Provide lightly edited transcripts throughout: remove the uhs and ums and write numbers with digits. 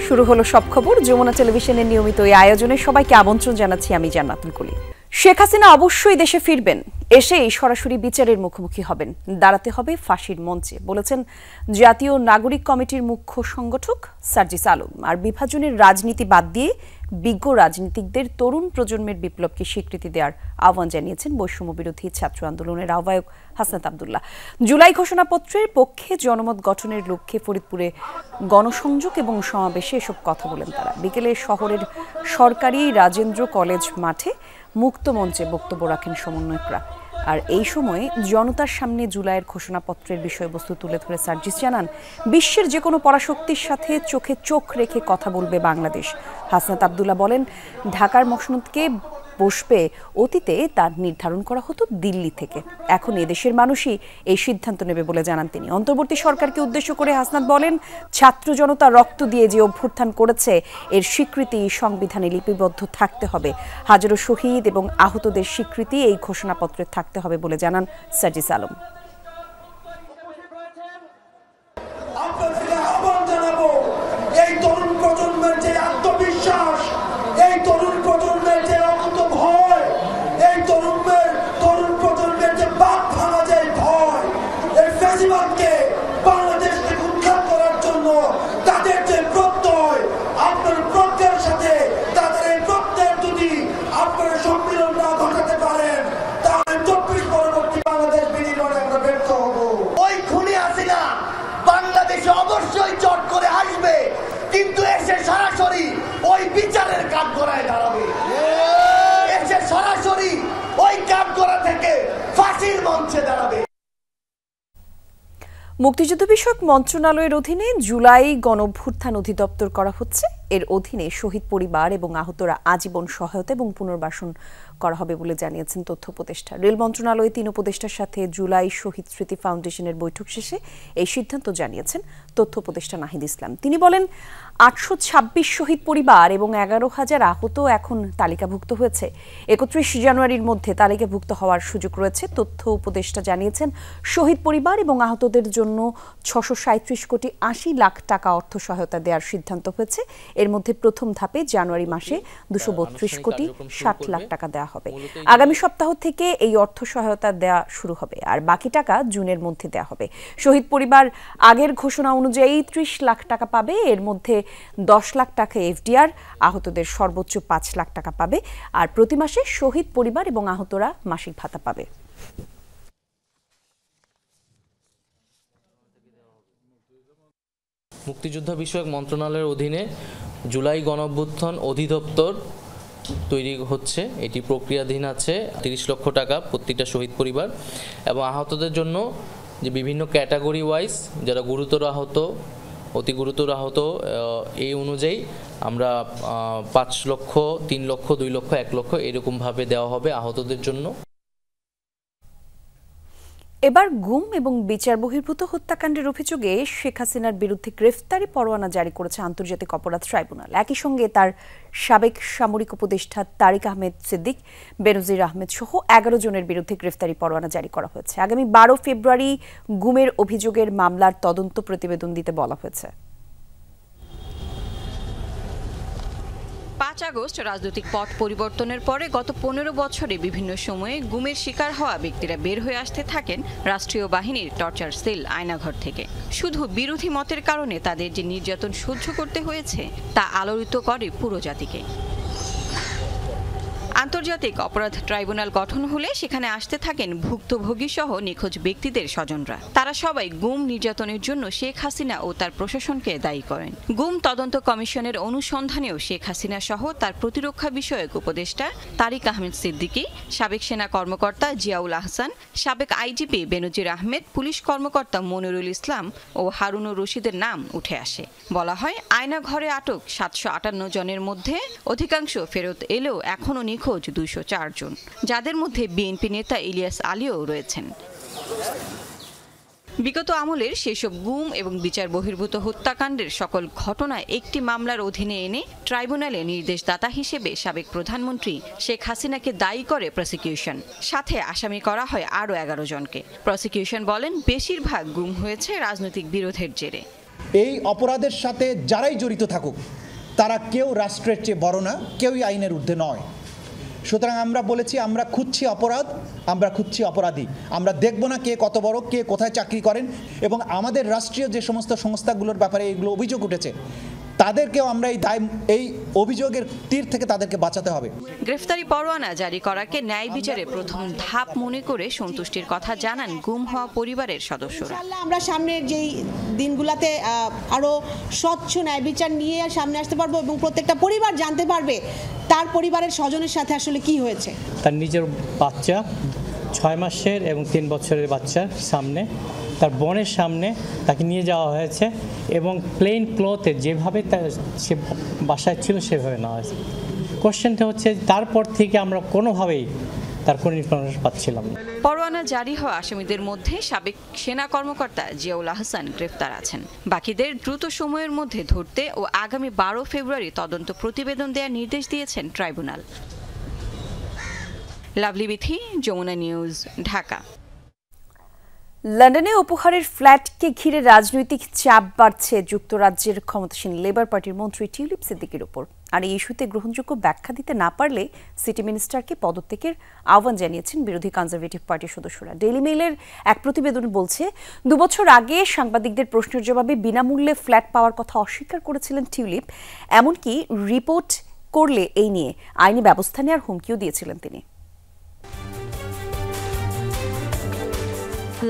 শুরু হলো সব খবর। যমুনা টেলিভিশনের নিয়মিত এই আয়োজনে সবাইকে আমন্ত্রণ জানাচ্ছি আমি জান্নাতুল কলি। শেখ হাসিনা অবশ্যই দেশে ফিরবেন, এসেই সরাসরি বিচারের মুখোমুখি হবেন, দাঁড়াতে হবে ফাঁসির মঞ্চে, বলেছেন জাতীয় নাগরিক কমিটির মুখ্য সংগঠক সার্জিস আলম। আর বিভাজনের রাজনীতি বাদ দিয়ে বিজ্ঞ রাজনীতিকদের তরুণ প্রজন্মের বিপ্লবকে স্বীকৃতি দেওয়ার আহ্বান জানিয়েছেন বৈষম্য বিরোধী ছাত্র আন্দোলনের আহ্বায়ক হাসনাত আব্দুল্লাহ। জুলাই ঘোষণাপত্রের পক্ষে জনমত গঠনের লক্ষ্যে ফরিদপুরে গণসংযোগ এবং সমাবেশে এসব কথা বলেন তারা। বিকেলে শহরের সরকারি রাজেন্দ্র কলেজ মাঠে মুক্ত মঞ্চে বক্তব্য রাখেন সমন্বয়করা। আর এই সময়ে জনতার সামনে জুলাইয়ের ঘোষণাপত্রের বিষয়বস্তু তুলে ধরে সার্জিস জানান, বিশ্বের যে কোনো পরাশক্তির সাথে চোখে চোখ রেখে কথা বলবে বাংলাদেশ। হাসনাত আব্দুল্লাহ বলেন, ঢাকার মসনদকে বসবে অতীতে তা নির্ধারণ করা হতো দিল্লি থেকে, এখন এদেশের মানুষই এই সিদ্ধান্ত নেবে বলে জানান তিনি। অন্তর্বর্তী সরকারকে উদ্দেশ্য করে হাসনাত বলেন, ছাত্র জনতা রক্ত দিয়ে যে অভ্যুত্থান করেছে এর স্বীকৃতি সংবিধানে লিপিবদ্ধ থাকতে হবে। হাজারো শহীদ এবং আহতদের স্বীকৃতি এই ঘোষণাপত্রে থাকতে হবে বলে জানান সার্জিস আলম। এই তরুণ প্রজন্মের যে আত্মবিশ্বাস, এই তরুণ প্রজন্মের যে অকুত ভয়, এই তরুণ প্রজন্মের যে বাদ ভাঙা যে ভয়, এই ফ্যাসিবাদকে বাংলাদেশ থেকে উদ্ধার করার জন্য তাদের যে প্রত্যয়, আপনার প্রত্যয়ের সাথে তাদের এই প্রত্যয়ের যদি আপনারা সম্মিলন না ঘটাতে পারেন, তাহলে 24 পরবর্তী বাংলাদেশ বিনির্মাণে আমরা ব্যর্থ হব। ওই খুনি হাসিনা বাংলাদেশে অবশ্যই চট করে আসবে, কিন্তু এসে সরাসরি ওই বিচারের কাঠগড়ায় দাঁড়াবে, এসে সরাসরি ওই কাঠগড়া থেকে ফাঁসির মঞ্চে দাঁড়াবে। মুক্তিযুদ্ধ বিষয়ক মন্ত্রণালয়ের অধীনে জুলাই গণঅভ্যুত্থান অধিদপ্তর করা হচ্ছে। এর অধীনে শহীদ পরিবার এবং আহতরা আজীবন সহায়তা এবং পুনর্বাসন করা হবে বলে জানিয়েছেন তথ্য উপদেষ্টা। রেল মন্ত্রণালয়ে 3 উপদেষ্টার সাথে জুলাই শহীদ স্মৃতি ফাউন্ডেশনের বৈঠক শেষে এই সিদ্ধান্ত জানিয়েছেন তথ্য উপদেষ্টা নাহিদ ইসলাম। তিনি বলেন, 826 শহীদ পরিবার এবং 11,000 আহত এখন তালিকাভুক্ত হয়েছে। 31 জানুয়ারির মধ্যে তালিকাভুক্ত হওয়ার সুযোগ রয়েছে। তথ্য উপদেষ্টা জানিয়েছেন, শহীদ পরিবার এবং আহতদের জন্য 637 কোটি 80 লাখ টাকা অর্থ সহায়তা দেওয়ার সিদ্ধান্ত হয়েছে। এর মধ্যে প্রথম ধাপে জানুয়ারি মাসে 232 কোটি 60 লাখ টাকা দেওয়া হবে। আগামী সপ্তাহ থেকে এই অর্থ সহায়তা দেওয়া শুরু হবে, আর বাকি টাকা জুনের মধ্যে দেওয়া হবে। শহীদ পরিবার আগের ঘোষণা অনুযায়ী 30 লাখ টাকা পাবে, এর মধ্যে 10 লাখ টাকা এফডিআর, আহতদের সর্বোচ্চ 5 লাখ টাকা পাবে। আর প্রতি মাসে শহীদ পরিবার এবং আহতরা মাসিক ভাতা পাবে। মুক্তিযুদ্ধ বিষয়ক মন্ত্রণালয়ের অধীনে জুলাই গণঅভ্যুত্থান অধিদপ্তর তৈরি হচ্ছে। এটি প্রক্রিয়াধীন আছে। 30 লক্ষ টাকা প্রত্যেকটা শহীদ পরিবার এবং আহতদের জন্য যে বিভিন্ন ক্যাটাগরি ওয়াইজ যারা গুরুতর আহত, অতি গুরুতর আহত, এই অনুযায়ী আমরা 5 লক্ষ, 3 লক্ষ, 2 লক্ষ, 1 লক্ষ এরকমভাবে দেওয়া হবে আহতদের জন্য। এবার গুম এবং বিচার বহির্ভূত হত্যাকাণ্ডের অভিযোগে শেখ হাসিনার বিরুদ্ধে গ্রেফতারি পরোয়ানা জারি করেছে আন্তর্জাতিক অপরাধ ট্রাইব্যুনাল। একই সঙ্গে তার সাবেক সামরিক উপদেষ্টা তারিক আহমেদ সিদ্দিক, বেনজির আহমেদ সহ 11 জনের বিরুদ্ধে গ্রেফতারি পরোয়ানা জারি করা হয়েছে। আগামী 12 ফেব্রুয়ারি গুমের অভিযোগের মামলার তদন্ত প্রতিবেদন দিতে বলা হয়েছে। 5 আগস্ট রাজনৈতিক পট পরিবর্তনের পরে গত 15 বছরে বিভিন্ন সময়ে গুমের শিকার হওয়া ব্যক্তিরা বের হয়ে আসতে থাকেন রাষ্ট্রীয় বাহিনীর টর্চার সেল আয়নাঘর থেকে। শুধু বিরোধী মতের কারণে তাদের যে নির্যাতন সহ্য করতে হয়েছে তা আলোড়িত করে পুরো জাতিকে। আন্তর্জাতিক অপরাধ ট্রাইব্যুনাল গঠন হলে সেখানে আসতে থাকেন ভুক্তভোগী সহ নিখোঁজ ব্যক্তিদের স্বজনরা। তারা সবাই গুম নির্যাতনের জন্য শেখ হাসিনা ও তার প্রশাসনকে দায়ী করেন। গুম তদন্ত কমিশনের অনুসন্ধানেও শেখ হাসিনা সহ তার প্রতিরক্ষা বিষয়ক উপদেষ্টা তারিক আহমেদ সিদ্দিকী, সাবেক সেনা কর্মকর্তা জিয়াউল আহসান, সাবেক আইজিপি বেনজির আহমেদ, পুলিশ কর্মকর্তা মনিরুল ইসলাম ও হারুনুর রশিদের নাম উঠে আসে। বলা হয়, আয়নাঘরে আটক 758 জনের মধ্যে অধিকাংশ ফেরত এলেও এখনও নিখোঁজ 204 জন, যাদের মধ্যে বিএনপি নেতা ইলিয়াস আলীও রয়েছেন। বিগত আমলের সেসব গুম এবং বিচার বহির্ভূত হত্যাকাণ্ডের সকল ঘটনা একটি মামলার অধীনে এনে ট্রাইব্যুনালে নির্দেশদাতা হিসেবে সাবেক প্রধানমন্ত্রী শেখ হাসিনাকে দায়ী করে প্রসিকিউশন। সাথে আসামি করা হয় আরও 11 জনকে। প্রসিকিউশন বলেন, বেশিরভাগ গুম হয়েছে রাজনৈতিক বিরোধের জেরে। এই অপরাধের সাথে যারাই জড়িত থাকুক তারা কেউ রাষ্ট্রের চেয়ে বড় না, কেউই আইনের ঊর্ধ্বে নয়। সুতরাং আমরা বলেছি আমরা খুঁজছি অপরাধ, আমরা খুঁজছি অপরাধী। আমরা দেখব না কে কত বড়, কে কোথায় চাকরি করেন, এবং আমাদের রাষ্ট্রীয় যে সমস্ত সংস্থাগুলোর ব্যাপারে এগুলো অভিযোগ উঠেছে তাদেরকেও আমরা এই অভিযোগের তীর থেকে তাদেরকে বাঁচাতে হবে। গ্রেফতারি পরোয়ানা জারি করাকে ন্যায় বিচারে প্রথম ধাপ মনে করে সন্তুষ্টির কথা জানান গুম হওয়া পরিবারের সদস্যরা। আমরা সামনের যেই দিনগুলোতে আরো স্বচ্ছ ন্যায় বিচার নিয়ে সামনে আসতে পারবো এবং প্রত্যেকটা পরিবার জানতে পারবে তার পরিবারের স্বজনের সাথে আসলে কি হয়েছে। তার নিজের বাচ্চা 6 মাসের এবং 3 বছরের বাচ্চার সামনে, তার বোনের সামনে তাকে নিয়ে যাওয়া হয়েছে এবং প্লেন ক্লথে যেভাবে সে বাসায় ছিল সেভাবে নেওয়া হয়েছে। কোশ্চেনটা হচ্ছে তারপর থেকে আমরা কোনোভাবেই তার কোনো ইনফরমেশন পাচ্ছিলাম না। পরোয়ানা জারি হওয়া আসামিদের মধ্যে সাবেক সেনা কর্মকর্তা জিয়াউল আহসান গ্রেফতার আছেন। বাকিদের দ্রুত সময়ের মধ্যে ধরতে ও আগামী 12 ফেব্রুয়ারি তদন্ত প্রতিবেদন দেওয়ার নির্দেশ দিয়েছেন ট্রাইব্যুনাল। লাভলি বিথি, যমুনা নিউজ, ঢাকা। লন্ডনে উপহারের ফ্ল্যাটকে ঘিরে রাজনৈতিক চাপ বাড়ছে যুক্তরাজ্যের ক্ষমতাসীন লেবার পার্টির মন্ত্রী টিউলিপ সিদ্দিকের উপর। আর এই ইস্যুতে গ্রহণযোগ্য ব্যাখ্যা দিতে না পারলে সিটি মিনিস্টারকে পদত্যাগের আহ্বান জানিয়েছেন বিরোধী কনজারভেটিভ পার্টির সদস্যরা। ডেইলি মেইলের এক প্রতিবেদন বলছে 2 বছর আগে সাংবাদিকদের প্রশ্নের জবাবে বিনামূল্যে ফ্ল্যাট পাওয়ার কথা অস্বীকার করেছিলেন টিউলিপ। এমনকি রিপোর্ট করলে এই নিয়ে আইনি ব্যবস্থা নেওয়ার হুমকিও দিয়েছিলেন তিনি।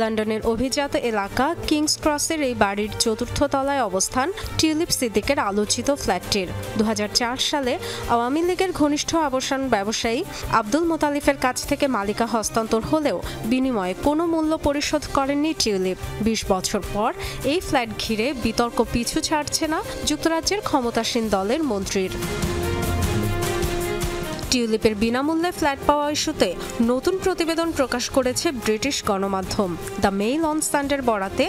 লন্ডনের অভিজাত এলাকা কিংস ক্রসের এই বাড়ির 4র্থ তলায় অবস্থান টিউলিপ সিদ্দিকের আলোচিত ফ্ল্যাটটির। 2004 সালে আওয়ামী লীগের ঘনিষ্ঠ আবাসন ব্যবসায়ী আব্দুল মোতালিফের কাছ থেকে মালিকা হস্তান্তর হলেও বিনিময়ে কোনো মূল্য পরিশোধ করেননি টিউলিপ। 20 বছর পর এই ফ্ল্যাট ঘিরে বিতর্ক পিছু ছাড়ছে না যুক্তরাজ্যের ক্ষমতাসীন দলের মন্ত্রীর। টিউলিপের বিনামূল্যে ফ্ল্যাট পাওয়া ইস্যুতে নতুন প্রতিবেদন প্রকাশ করেছে ব্রিটিশ গণমাধ্যম দ্য মেইল অন সানডের বরাতে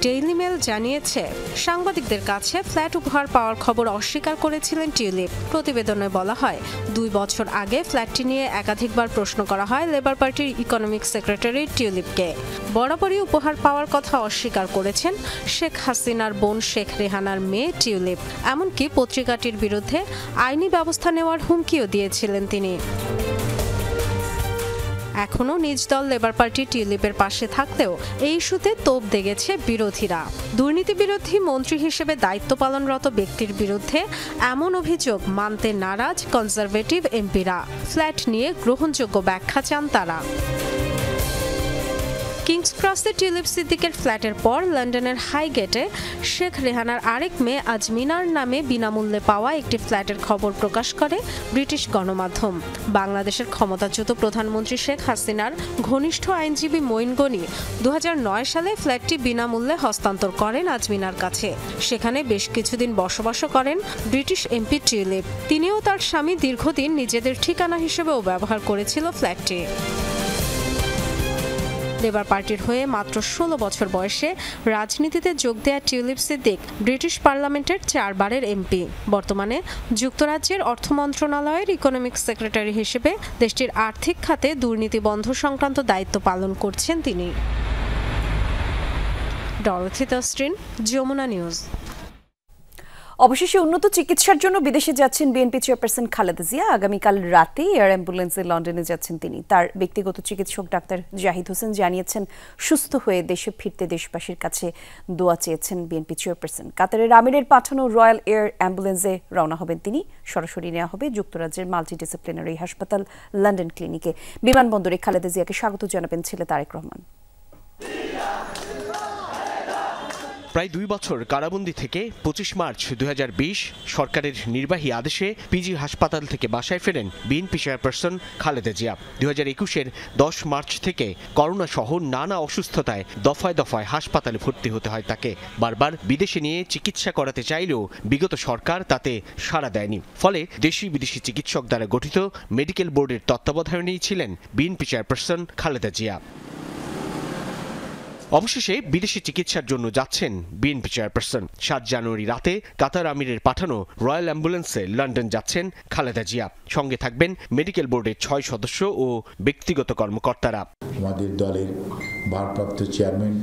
ডেইলি মেল জানিয়েছে, সাংবাদিকদের কাছে ফ্ল্যাট উপহার পাওয়ার খবর অস্বীকার করেছিলেন টিউলিপ। প্রতিবেদনে বলা হয় 2 বছর আগে ফ্ল্যাটটি নিয়ে একাধিকবার প্রশ্ন করা হয় লেবার পার্টির ইকোনমিক সেক্রেটারি টিউলিপকে। বরাবরই উপহার পাওয়ার কথা অস্বীকার করেছেন শেখ হাসিনার বোন শেখ রেহানার মেয়ে টিউলিপ। এমনকি পত্রিকাটির বিরুদ্ধে আইনি ব্যবস্থা নেওয়ার হুমকিও দিয়েছিলেন তিনি। এখনও নিজ দল লেবার পার্টি টিউলিপের পাশে থাকলেও এই ইস্যুতে তোপ দেগেছে বিরোধীরা। দুর্নীতি বিরোধী মন্ত্রী হিসেবে দায়িত্ব পালনরত ব্যক্তির বিরুদ্ধে এমন অভিযোগ মানতে নারাজ কনজারভেটিভ এমপিরা। ফ্ল্যাট নিয়ে গ্রহণযোগ্য ব্যাখ্যা চান তারা। কিংস ক্রসে টিউলিপ সিদ্দিকের ফ্ল্যাটের পর লন্ডনের হাইগেটে শেখ রেহানার আরেক মেয়ে আজমিনার নামে বিনামূল্যে পাওয়া একটি ফ্ল্যাটের খবর প্রকাশ করে ব্রিটিশ গণমাধ্যম। বাংলাদেশের ক্ষমতাচ্যুত প্রধানমন্ত্রী শেখ হাসিনার ঘনিষ্ঠ আইনজীবী মঈন গনি 2009 সালে ফ্ল্যাটটি বিনামূল্যে হস্তান্তর করেন আজমিনার কাছে। সেখানে বেশ কিছুদিন বসবাসও করেন ব্রিটিশ এমপি টিউলিপ। তিনিও তার স্বামী দীর্ঘদিন নিজেদের ঠিকানা হিসেবেও ব্যবহার করেছিল ফ্ল্যাটটি। লেবার পার্টির হয়ে মাত্র 16 বছর বয়সে রাজনীতিতে যোগ দেয়া টিউলিপ সিদ্দিক ব্রিটিশ পার্লামেন্টের 4 বারের এমপি। বর্তমানে যুক্তরাজ্যের অর্থ মন্ত্রণালয়ের ইকোনমিক সেক্রেটারি হিসেবে দেশটির আর্থিক খাতে দুর্নীতি বন্ধ সংক্রান্ত দায়িত্ব পালন করছেন তিনি। ডরথি তসরিন, যমুনা নিউজ। অবশেষে উন্নত চিকিৎসার জন্য বিদেশে যাচ্ছেন বিএনপি চেয়ারপারসন খালেদা জিয়া। আগামীকাল রাতে এয়ার অ্যাম্বুলেন্সে লন্ডনে যাচ্ছেন তিনি। তার ব্যক্তিগত চিকিৎসক ডাক্তার জাহিদ হোসেন জানিয়েছেন, সুস্থ হয়ে দেশে ফিরতে দেশবাসীর কাছে দোয়া চেয়েছেন বিএনপি চেয়ারপারসন। কাতারের আমিরের পাঠানো রয়্যাল এয়ার অ্যাম্বুলেন্সে রওনা হবেন তিনি। সরাসরি নেওয়া হবে যুক্তরাজ্যের মাল্টিডিসিপ্লিনারি হাসপাতাল লন্ডন ক্লিনিকে। বিমানবন্দরে খালেদা জিয়াকে স্বাগত জানাবেন ছেলে তারেক রহমান। প্রায় 2 বছর কারাবন্দী থেকে 25 মার্চ 2020 সরকারের নির্বাহী আদেশে পিজি হাসপাতাল থেকে বাসায় ফেরেন বিএনপি চেয়ারপারসন খালেদা জিয়া। 2021-এর 10 মার্চ থেকে করোনা সহ নানা অসুস্থতায় দফায় দফায় হাসপাতালে ভর্তি হতে হয় তাকে। বারবার বিদেশে নিয়ে চিকিৎসা করাতে চাইলেও বিগত সরকার তাতে সাড়া দেয়নি। ফলে দেশি বিদেশি চিকিৎসক দ্বারা গঠিত মেডিকেল বোর্ডের তত্ত্বাবধানেই ছিলেন বিএনপি চেয়ারপারসন খালেদা জিয়া। অবশেষে বিদেশি চিকিৎসার জন্য যাচ্ছেন বিএনপি চেয়ারপারসন। 7 জানুয়ারি রাতে কাতার আমিরের পাঠানো রয়্যাল অ্যাম্বুলেন্সে লন্ডন যাচ্ছেন খালেদা জিয়া। সঙ্গে থাকবেন মেডিকেল বোর্ডের 6 সদস্য ও ব্যক্তিগত কর্মকর্তারা। আমাদের দলের ভারপ্রাপ্ত চেয়ারম্যান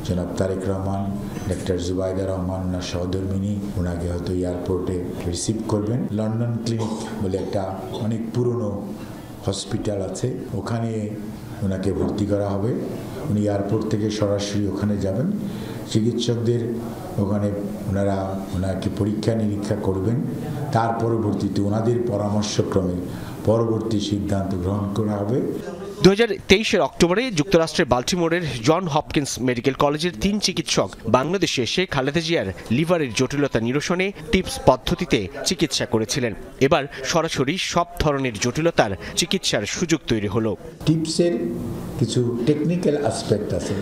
জনাব তারেক রহমান ডাক্তার জুবাইদা রহমান ওনার সহধর্মিনী ওনাকে হয়তো এয়ারপোর্টে রিসিভ করবেন। লন্ডন ক্লিনিক বলে একটা অনেক পুরনো হসপিটাল আছে, ওখানে ওনাকে ভর্তি করা হবে। উনি এয়ারপোর্ট থেকে সরাসরি ওখানে যাবেন, চিকিৎসকদের ওখানে ওনাকে পরীক্ষা নিরীক্ষা করবেন, তার পরবর্তীতে ওনাদের পরামর্শক্রমে পরবর্তী সিদ্ধান্ত গ্রহণ করা হবে। 2023 অক্টোবরে যুক্তরাষ্ট্রের বাল্টিমোরের জন হপকিন্স মেডিকেল কলেজের 3 চিকিৎসক বাংলাদেশে এসে খালেদা জিয়ার লিভারের জটিলতা নিরসনে টিপস পদ্ধতিতে চিকিৎসা করেছিলেন। এবার সরাসরি সব ধরনের জটিলতার চিকিৎসার সুযোগ তৈরি হলো। টিপসের কিছু টেকনিক্যাল অ্যাসপেক্ট আছে,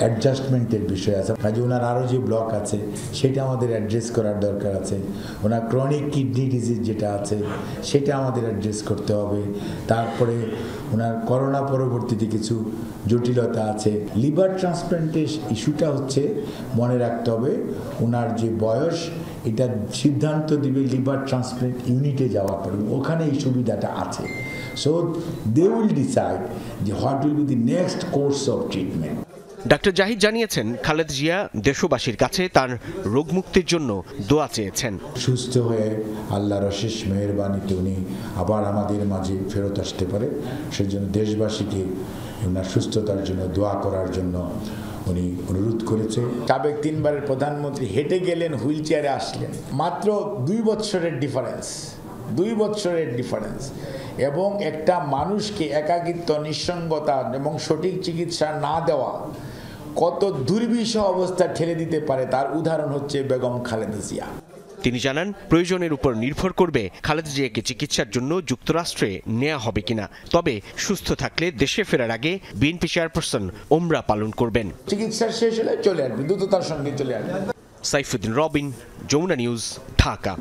অ্যাডজাস্টমেন্টের বিষয় আছে, কাজে ওনার আরও যে ব্লক আছে সেটা আমাদের অ্যাড্রেস করার দরকার আছে। ওনার ক্রনিক কিডনি ডিজিজ যেটা আছে সেটা আমাদের অ্যাড্রেস করতে হবে। তারপরে ওনার করোনা পরবর্তীতে কিছু জটিলতা আছে। লিভার ট্রান্সপ্লান্টের ইস্যুটা হচ্ছে মনে রাখতে হবে, ওনার যে বয়স এটা সিদ্ধান্ত দিবে লিভার ট্রান্সপ্লান্ট ইউনিটে যাওয়ার পরে, ওখানে এই সুবিধাটা আছে। সো দে উইল ডিসাইড যে what will be the next course of treatment. Doctor Zahid জানিয়েছেন, খালেদা জিয়া দেশবাসীর কাছে তার রোগ মুক্তির জন্য দোয়া চেয়েছেন। সুস্থ হয়ে আল্লাহর অশেষ মেহেরবানিতে উনি আবার আমাদের মাঝে ফেরত আসতে পারে, সেজন্য দেশবাসীকে ওনার সুস্থতার জন্য দোয়া করার জন্য উনি অনুরোধ করেছে। সাবেক 3 বারের প্রধানমন্ত্রী হেঁটে গেলেন, হুইল চেয়ারে আসলেন, মাত্র 2 বছরের ডিফারেন্স, 2 বছরের ডিফারেন্স। এবং একটা মানুষকে একাকিত্ব, নিঃসঙ্গতা এবং সঠিক চিকিৎসা না দেওয়া কত দুর্বিষহ অবস্থা ঠেলে দিতে পারে তার উদাহরণ হচ্ছে বেগম খালেদা জিয়া। তিনি জানান, প্রয়োজনের উপর নির্ভর করবে খালেদা জিয়াকে চিকিৎসার জন্য যুক্তরাষ্ট্রে নেওয়া হবে কিনা। তবে সুস্থ থাকলে দেশে ফেরার আগে বিএনপি চেয়ারপারসন ওমরা পালন করবেন। চিকিৎসা শেষ হলে চলে আসবে, দ্রুততার সঙ্গে চলে আসবে। সাইফুদ্দিন রবিন, যমুনা নিউজ, ঢাকা।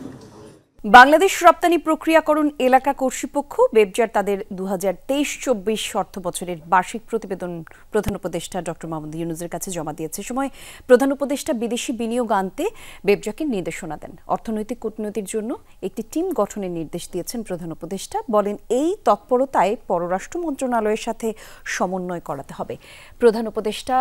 বাংলাদেশ রপ্তানি প্রক্রিয়াকরণ এলাকা কর্তৃপক্ষ বেবজার তাদের 2023-24 অর্থ বছরের বার্ষিক প্রতিবেদন প্রধান উপদেষ্টা ডক্টর মোহাম্মদ ইউনূসের কাছে জমা দিয়েছে। সময় প্রধান উপদেষ্টা বিদেশি বিনিয়োগ আনতে বেবজাকে নির্দেশনা দেন। অর্থনৈতিক কূটনীতির জন্য একটি টিম গঠনের নির্দেশ দিয়েছেন প্রধান উপদেষ্টা। বলেন, এই তৎপরতায় পররাষ্ট্র মন্ত্রণালয়ের সাথে সমন্বয় করাতে হবে। প্রধান উপদেষ্টা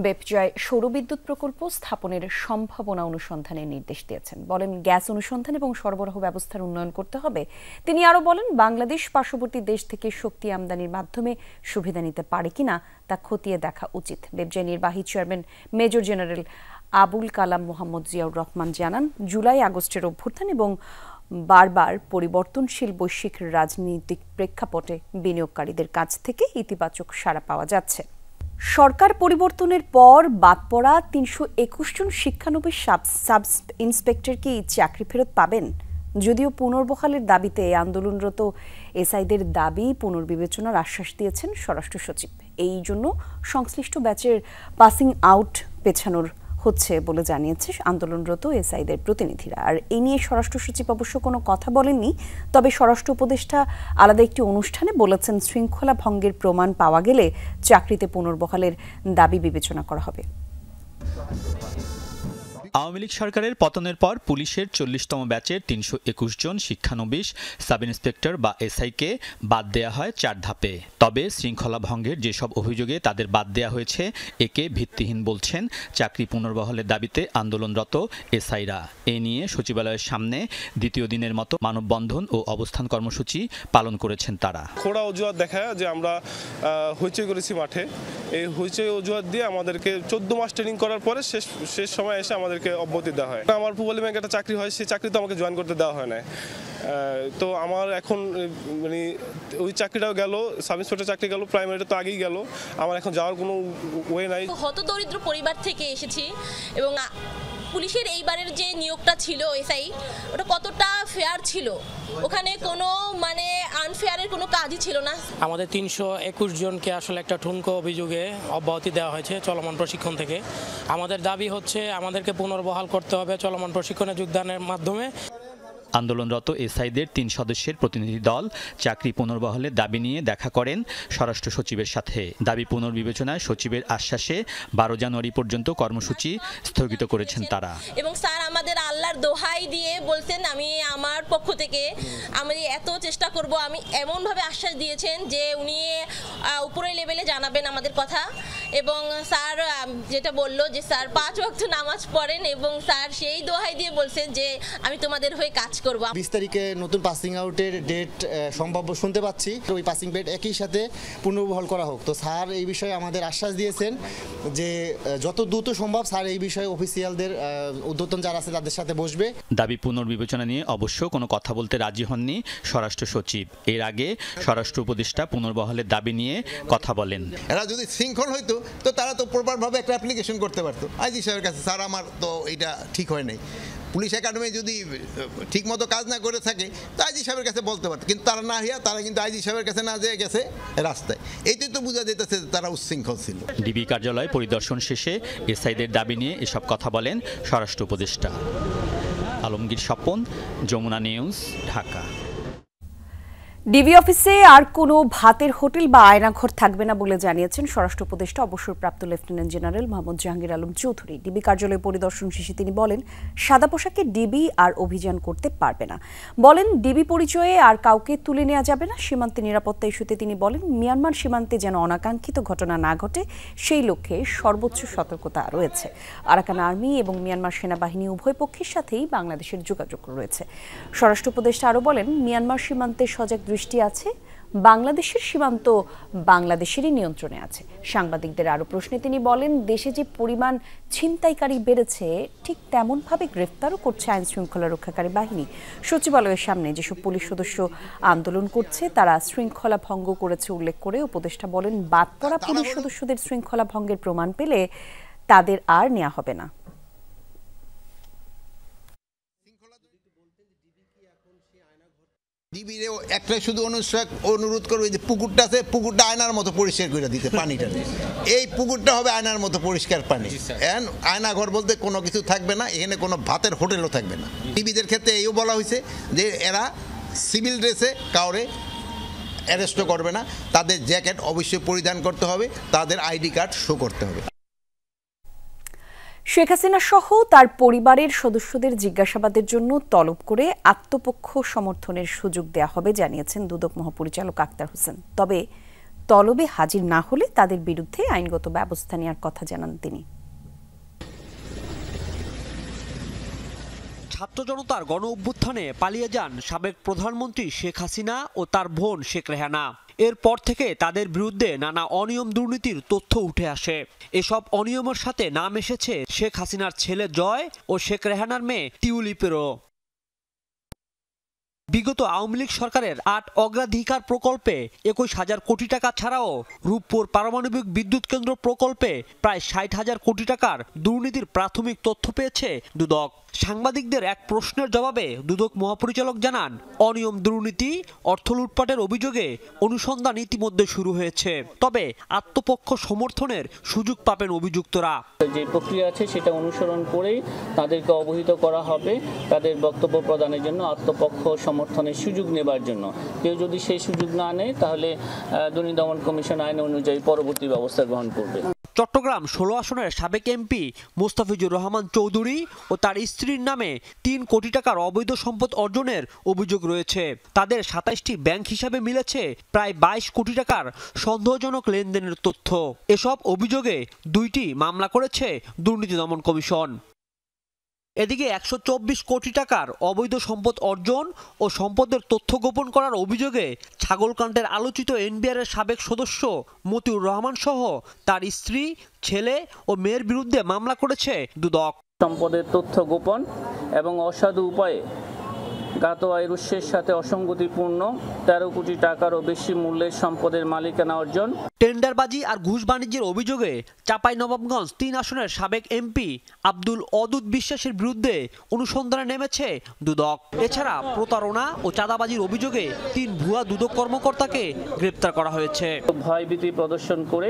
বেবজায় সৌরবিদ্যুৎ প্রকল্প স্থাপনের সম্ভাবনা অনুসন্ধানের নির্দেশ দিয়েছেন। বলেন, গ্যাস অনুসন্ধান এবং সরবরাহ ব্যবস্থার উন্নয়ন করতে হবে। তিনি আরো বলেন, বাংলাদেশ পার্শ্ববর্তী দেশ থেকে শক্তি আমদানির মাধ্যমে সুবিধা নিতে পারে কিনা তা খতিয়ে দেখা উচিত। বেবজায় নির্বাহী chairman major general Abul Kalam Mohammad Ziaur Rahman জানান, জুলাই আগস্টের অভ্যুত্থান এবং বারবার পরিবর্তনশীল বৈশ্বিক রাজনৈতিক প্রেক্ষাপটে বিনিয়োগকারীদের কাছ থেকে ইতিবাচক সাড়া পাওয়া যাচ্ছে। সরকার পরিবর্তনের পর বাদ পড়া 321 জন শিক্ষানবিশ সাব ইন্সপেক্টর কি চাকরি ফেরত পাবেন? যদিও পুনর্বহালের দাবিতে আন্দোলনরত এসআইদের দাবি পুনর্বিবেচনার আশ্বাস দিয়েছেন স্বরাষ্ট্র সচিব। এই জন্য সংশ্লিষ্ট ব্যাচের পাসিং আউট পেছানোর হচ্ছে বলে জানিয়েছে আন্দোলনরত এসআইদের প্রতিনিধিরা। আর এই নিয়ে স্বরাষ্ট্র সচিব অবশ্য কোনো কথা বলেননি। তবে স্বরাষ্ট্র উপদেষ্টা আলাদা একটি অনুষ্ঠানে বলেছেন, শৃঙ্খলা ভঙ্গের প্রমাণ পাওয়া গেলে চাকরিতে পুনর্বহালের দাবি বিবেচনা করা হবে। আওয়ামী লীগ সরকারের পতনের পর পুলিশের 40তম ব্যাচের 321 জন শিক্ষানবিশ সাব ইন্সপেক্টর বা এসআইকে বাদ দেয়া হয় 4 ধাপে। তবে শৃঙ্খলা ভঙ্গের যেসব অভিযোগে তাদের বাদ দেয়া হয়েছে একে ভিত্তিহীন বলছেন চাকরি পুনর্বহালের দাবিতে আন্দোলনরত এসআইরা। এ নিয়ে সচিবালয়ের সামনে দ্বিতীয় দিনের মতো মানববন্ধন ও অবস্থান কর্মসূচি পালন করেছেন তারা। খোড়া অজুহাত দেখায় যে আমরা হইচই করেছি মাঠে, এই হইচই অজুহাত দিয়ে আমাদেরকে 14 মাস ট্রেনিং করার পরে শেষ সময় এসে আমাদেরকে অব্যাহতি দেওয়া হয়। আমার পূবালী ব্যাংকে একটা চাকরি হয়, সেই চাকরি তো আমাকে জয়েন করতে দেওয়া হয় না। তো আমার এখন মানে ওই চাকরিটাও গেল, সাব ইন্সপেক্টর চাকরি গেল, প্রাইমারিটা তো আগেই গেল, আমার এখন যাওয়ার কোনো ওয়ে নাই। হতদরিদ্র পরিবার থেকে এসেছি এবং পুলিশের এইবারের যে নিয়োগটা ছিল এসআই, ওটা কতটা ফেয়ার ছিল, ওখানে কোনো মানে আনফেয়ারের কোনো কাজই ছিল না। আমাদের 321 জনকে আসলে একটা ঠুনকো অভিযোগে অব্যাহতি দেওয়া হয়েছে চলমান প্রশিক্ষণ থেকে। আমাদের দাবি হচ্ছে আমাদেরকে পুনর্বহাল করতে হবে চলমান প্রশিক্ষণে যোগদানের মাধ্যমে। আন্দোলনরত এসআইদের 3 সদস্যের প্রতিনিধি দল চাকরি পুনর্বহালের দাবি নিয়ে দেখা করেন স্বরাষ্ট্র সচিবের সাথে। দাবি পুনর্বিবেচনায় সচিবের আশ্বাসে 12 জানুয়ারি পর্যন্ত কর্মসূচি স্থগিত করেছেন তারা। এবং স্যার আমাদের আল্লাহর দোহাই দিয়ে বলছেন, আমি আমার পক্ষ থেকে আমি এত চেষ্টা করব, আমি এমনভাবে আশ্বাস দিয়েছেন যে উনি উপরের লেভেলে জানাবেন আমাদের কথা এবং স্যার যেটা বললো যে স্যার 5 ওয়াক্ত নামাজ পড়েন এবং স্যার সেই দোহাই দিয়ে বলছেন যে আমি তোমাদের হয়ে কাজ করব। 20 তারিখে নতুন পাসিং আউটের ডেট সম্ভাব্য শুনতে পাচ্ছি, ওই পাসিং বেড একই সাথে পুনর্বহাল করা হোক। তো স্যার এই বিষয়ে আমাদের আশ্বাস দিয়েছেন যে যত দ্রুত সম্ভব স্যার এই বিষয়ে অফিসিয়ালদের ঊর্ধ্বতন যারা আছে তাদের সাথে বসবে। দাবি পুনর্বিবেচনা নিয়ে অবশ্য কোনো কথা বলতে রাজি হননি স্বরাষ্ট্র সচিব। এর আগে স্বরাষ্ট্র উপদেষ্টা পুনর্বহালের দাবি নিয়ে কথা বলেন। এরা যদি শৃঙ্খল হইতো তো তারা তো প্রপারভাবে একটা অ্যাপ্লিকেশন করতে পারতো আইজি সাহেবের কাছে, স্যার আমার তো এটা ঠিক হয় নাই। পুলিশ একাডেমি যদি ঠিকমতো কাজ না করে থাকে তো আইজি সাহেবের কাছে বলতে পারতো, কিন্তু তারা না হইয়া তারা কিন্তু আইজি সাহেবের কাছে না যেয়ে গেছে রাস্তায়। এইটাই তো বোঝা যেতেছে তারা উচ্ছৃঙ্খল ছিল। ডিবি কার্যালয় পরিদর্শন শেষে এসআইদের দাবি নিয়ে এসব কথা বলেন স্বরাষ্ট্র উপদেষ্টা। আলমগীর স্বপন, যমুনা নিউজ, ঢাকা। ডিবি অফিসে আর কোনো ভাতের হোটেল বা আয়নাঘর থাকবে না বলে জানিয়েছেন স্বরাষ্ট্র উপদেষ্টা অবসরপ্রাপ্ত lieutenant general Mohammad Jahangir Alam Chowdhury. DB কার্যালয় পরিদর্শন শেষে তিনি বলেন, সাদা পোশাকে ডিবি আর অভিযান করতে পারবে না। বলেন, ডিবি পরিচয়ে আর কাউকে তুলে নেওয়া যাবে না। সীমান্তে নিরাপত্তা ইস্যুতে তিনি বলেন, মিয়ানমার সীমান্তে যেন অনাকাঙ্ক্ষিত ঘটনা না ঘটে সেই লক্ষ্যে সর্বোচ্চ সতর্কতা রয়েছে। আরাকান আর্মি এবং মিয়ানমার সেনাবাহিনী উভয় পক্ষের সাথেই বাংলাদেশের যোগাযোগ রয়েছে। স্বরাষ্ট্র উপদেষ্টা আরও বলেন, মিয়ানমার সীমান্তে সজাগ দৃষ্টি আছে, বাংলাদেশের সীমান্ত বাংলাদেশেরই নিয়ন্ত্রণে আছে। সাংবাদিকদের আরও প্রশ্নে তিনি বলেন, দেশে যে পরিমাণ ছিনতাইকারী বেড়েছে ঠিক তেমনভাবে গ্রেফতারও করছে আইন শৃঙ্খলা রক্ষাকারী বাহিনী। সচিবালয়ের সামনে যেসব পুলিশ সদস্য আন্দোলন করছে তারা শৃঙ্খলা ভঙ্গ করেছে উল্লেখ করে উপদেষ্টা বলেন, বাদ পড়া পুলিশ সদস্যদের শৃঙ্খলা ভঙ্গের প্রমাণ পেলে তাদের আর নেওয়া হবে না। ডিবিরেও একটা শুধু অনুরোধ করবে যে পুকুরটা আছে, পুকুরটা আয়নার মতো পরিষ্কার করে দিতে, পানিটা এই পুকুরটা হবে আয়নার মতো পরিষ্কার পানি। আয়নাঘর বলতে কোনো কিছু থাকবে না, এখানে কোনো ভাতের হোটেলও থাকবে না। ডিবিদের ক্ষেত্রে এইও বলা হয়েছে যে এরা সিভিল ড্রেসে কাউরে অ্যারেস্টও করবে না, তাদের জ্যাকেট অবশ্যই পরিধান করতে হবে, তাদের আইডি কার্ড শো করতে হবে। শেখ হাসিনা সহ তার পরিবারের সদস্যদের জিজ্ঞাসাবাদের জন্য তলব করে আত্মপক্ষ সমর্থনের সুযোগ দেয়া হবে জানিয়েছেন দুদক মহাপরিচালক আক্তার হোসেন। তবে তলবে হাজির না হলে তাদের বিরুদ্ধে আইনগত ব্যবস্থা নেওয়ার কথা জানান তিনি। ছাত্র জনতার গণ অভ্যুত্থানে পালিয়ে যান সাবেক প্রধানমন্ত্রী শেখ হাসিনা ও তার বোন শেখ রেহানা। এরপর থেকে তাদের বিরুদ্ধে নানা অনিয়ম দুর্নীতির তথ্য উঠে আসে। এসব অনিয়মের সাথে নাম এসেছে শেখ হাসিনার ছেলে জয় ও শেখ রেহানার মেয়ে টিউলিপেরও। বিগত আওয়ামী লীগ সরকারের ৮ অগ্রাধিকার প্রকল্পে ২১,০০০ কোটি টাকা ছাড়াও রূপপুর পারমাণবিক বিদ্যুৎ কেন্দ্র প্রকল্পে প্রায় ৬০,০০০ কোটি টাকার দুর্নীতির প্রাথমিক তথ্য পেয়েছে দুদক। সাংবাদিকদের এক প্রশ্নের জবাবে দুদক মহাপরিচালক জানান, অনিয়ম দুর্নীতি অর্থ লুটপাটের অভিযোগে অনুসন্ধান ইতিমধ্যে শুরু হয়েছে, তবে আত্মপক্ষ সমর্থনের সুযোগ পাবেন অভিযুক্তরা। যে প্রক্রিয়া আছে সেটা অনুসরণ করেই তাদেরকে অবহিত করা হবে তাদের বক্তব্য প্রদানের জন্য, আত্মপক্ষ সমর্থনের সুযোগ নেবার জন্য। কেউ যদি সেই সুযোগ না নেয় তাহলে দুর্নীতি দমন কমিশন আইন অনুযায়ী পরবর্তী ব্যবস্থা গ্রহণ করবে। চট্টগ্রাম ১৬ আসনের সাবেক এমপি মোস্তাফিজুর রহমান চৌধুরী ও তার স্ত্রীর নামে ৩ কোটি টাকার অবৈধ সম্পদ অর্জনের অভিযোগ রয়েছে। তাদের ২৭টি ব্যাংক হিসাবে মিলেছে প্রায় ২২ কোটি টাকার সন্দেহজনক লেনদেনের তথ্য। এসব অভিযোগে ২টি মামলা করেছে দুর্নীতি দমন কমিশন। এদিকে ১২৪ কোটি টাকার অবৈধ সম্পদ অর্জন ও সম্পদের তথ্য গোপন করার অভিযোগে ছাগলকাণ্ডের আলোচিত এনবিআরের সাবেক সদস্য মতিউর রহমান সহ তার স্ত্রী, ছেলে ও মেয়ের বিরুদ্ধে মামলা করেছে দুদক। সম্পদের তথ্য গোপন এবং অসাধু উপায়ে জ্ঞাত আয়ের উৎসের সাথে অসঙ্গতিপূর্ণ ১৩ কোটি টাকারও বেশি মূল্যের সম্পদের মালিকানা অর্জন, টেন্ডারবাজি আর ঘুষ বাণিজ্যের অভিযোগে চাঁপাইনবাবগঞ্জ ৩ আসনের সাবেক এমপি আব্দুল অদুদ বিশ্বাসের বিরুদ্ধে অনুসন্ধানে নেমেছে দুদক। এছাড়া প্রতারণা ও চাঁদাবাজির অভিযোগে ৩ ভুয়া দুদক কর্মকর্তাকে গ্রেপ্তার করা হয়েছে। ভয়ভীতি প্রদর্শন করে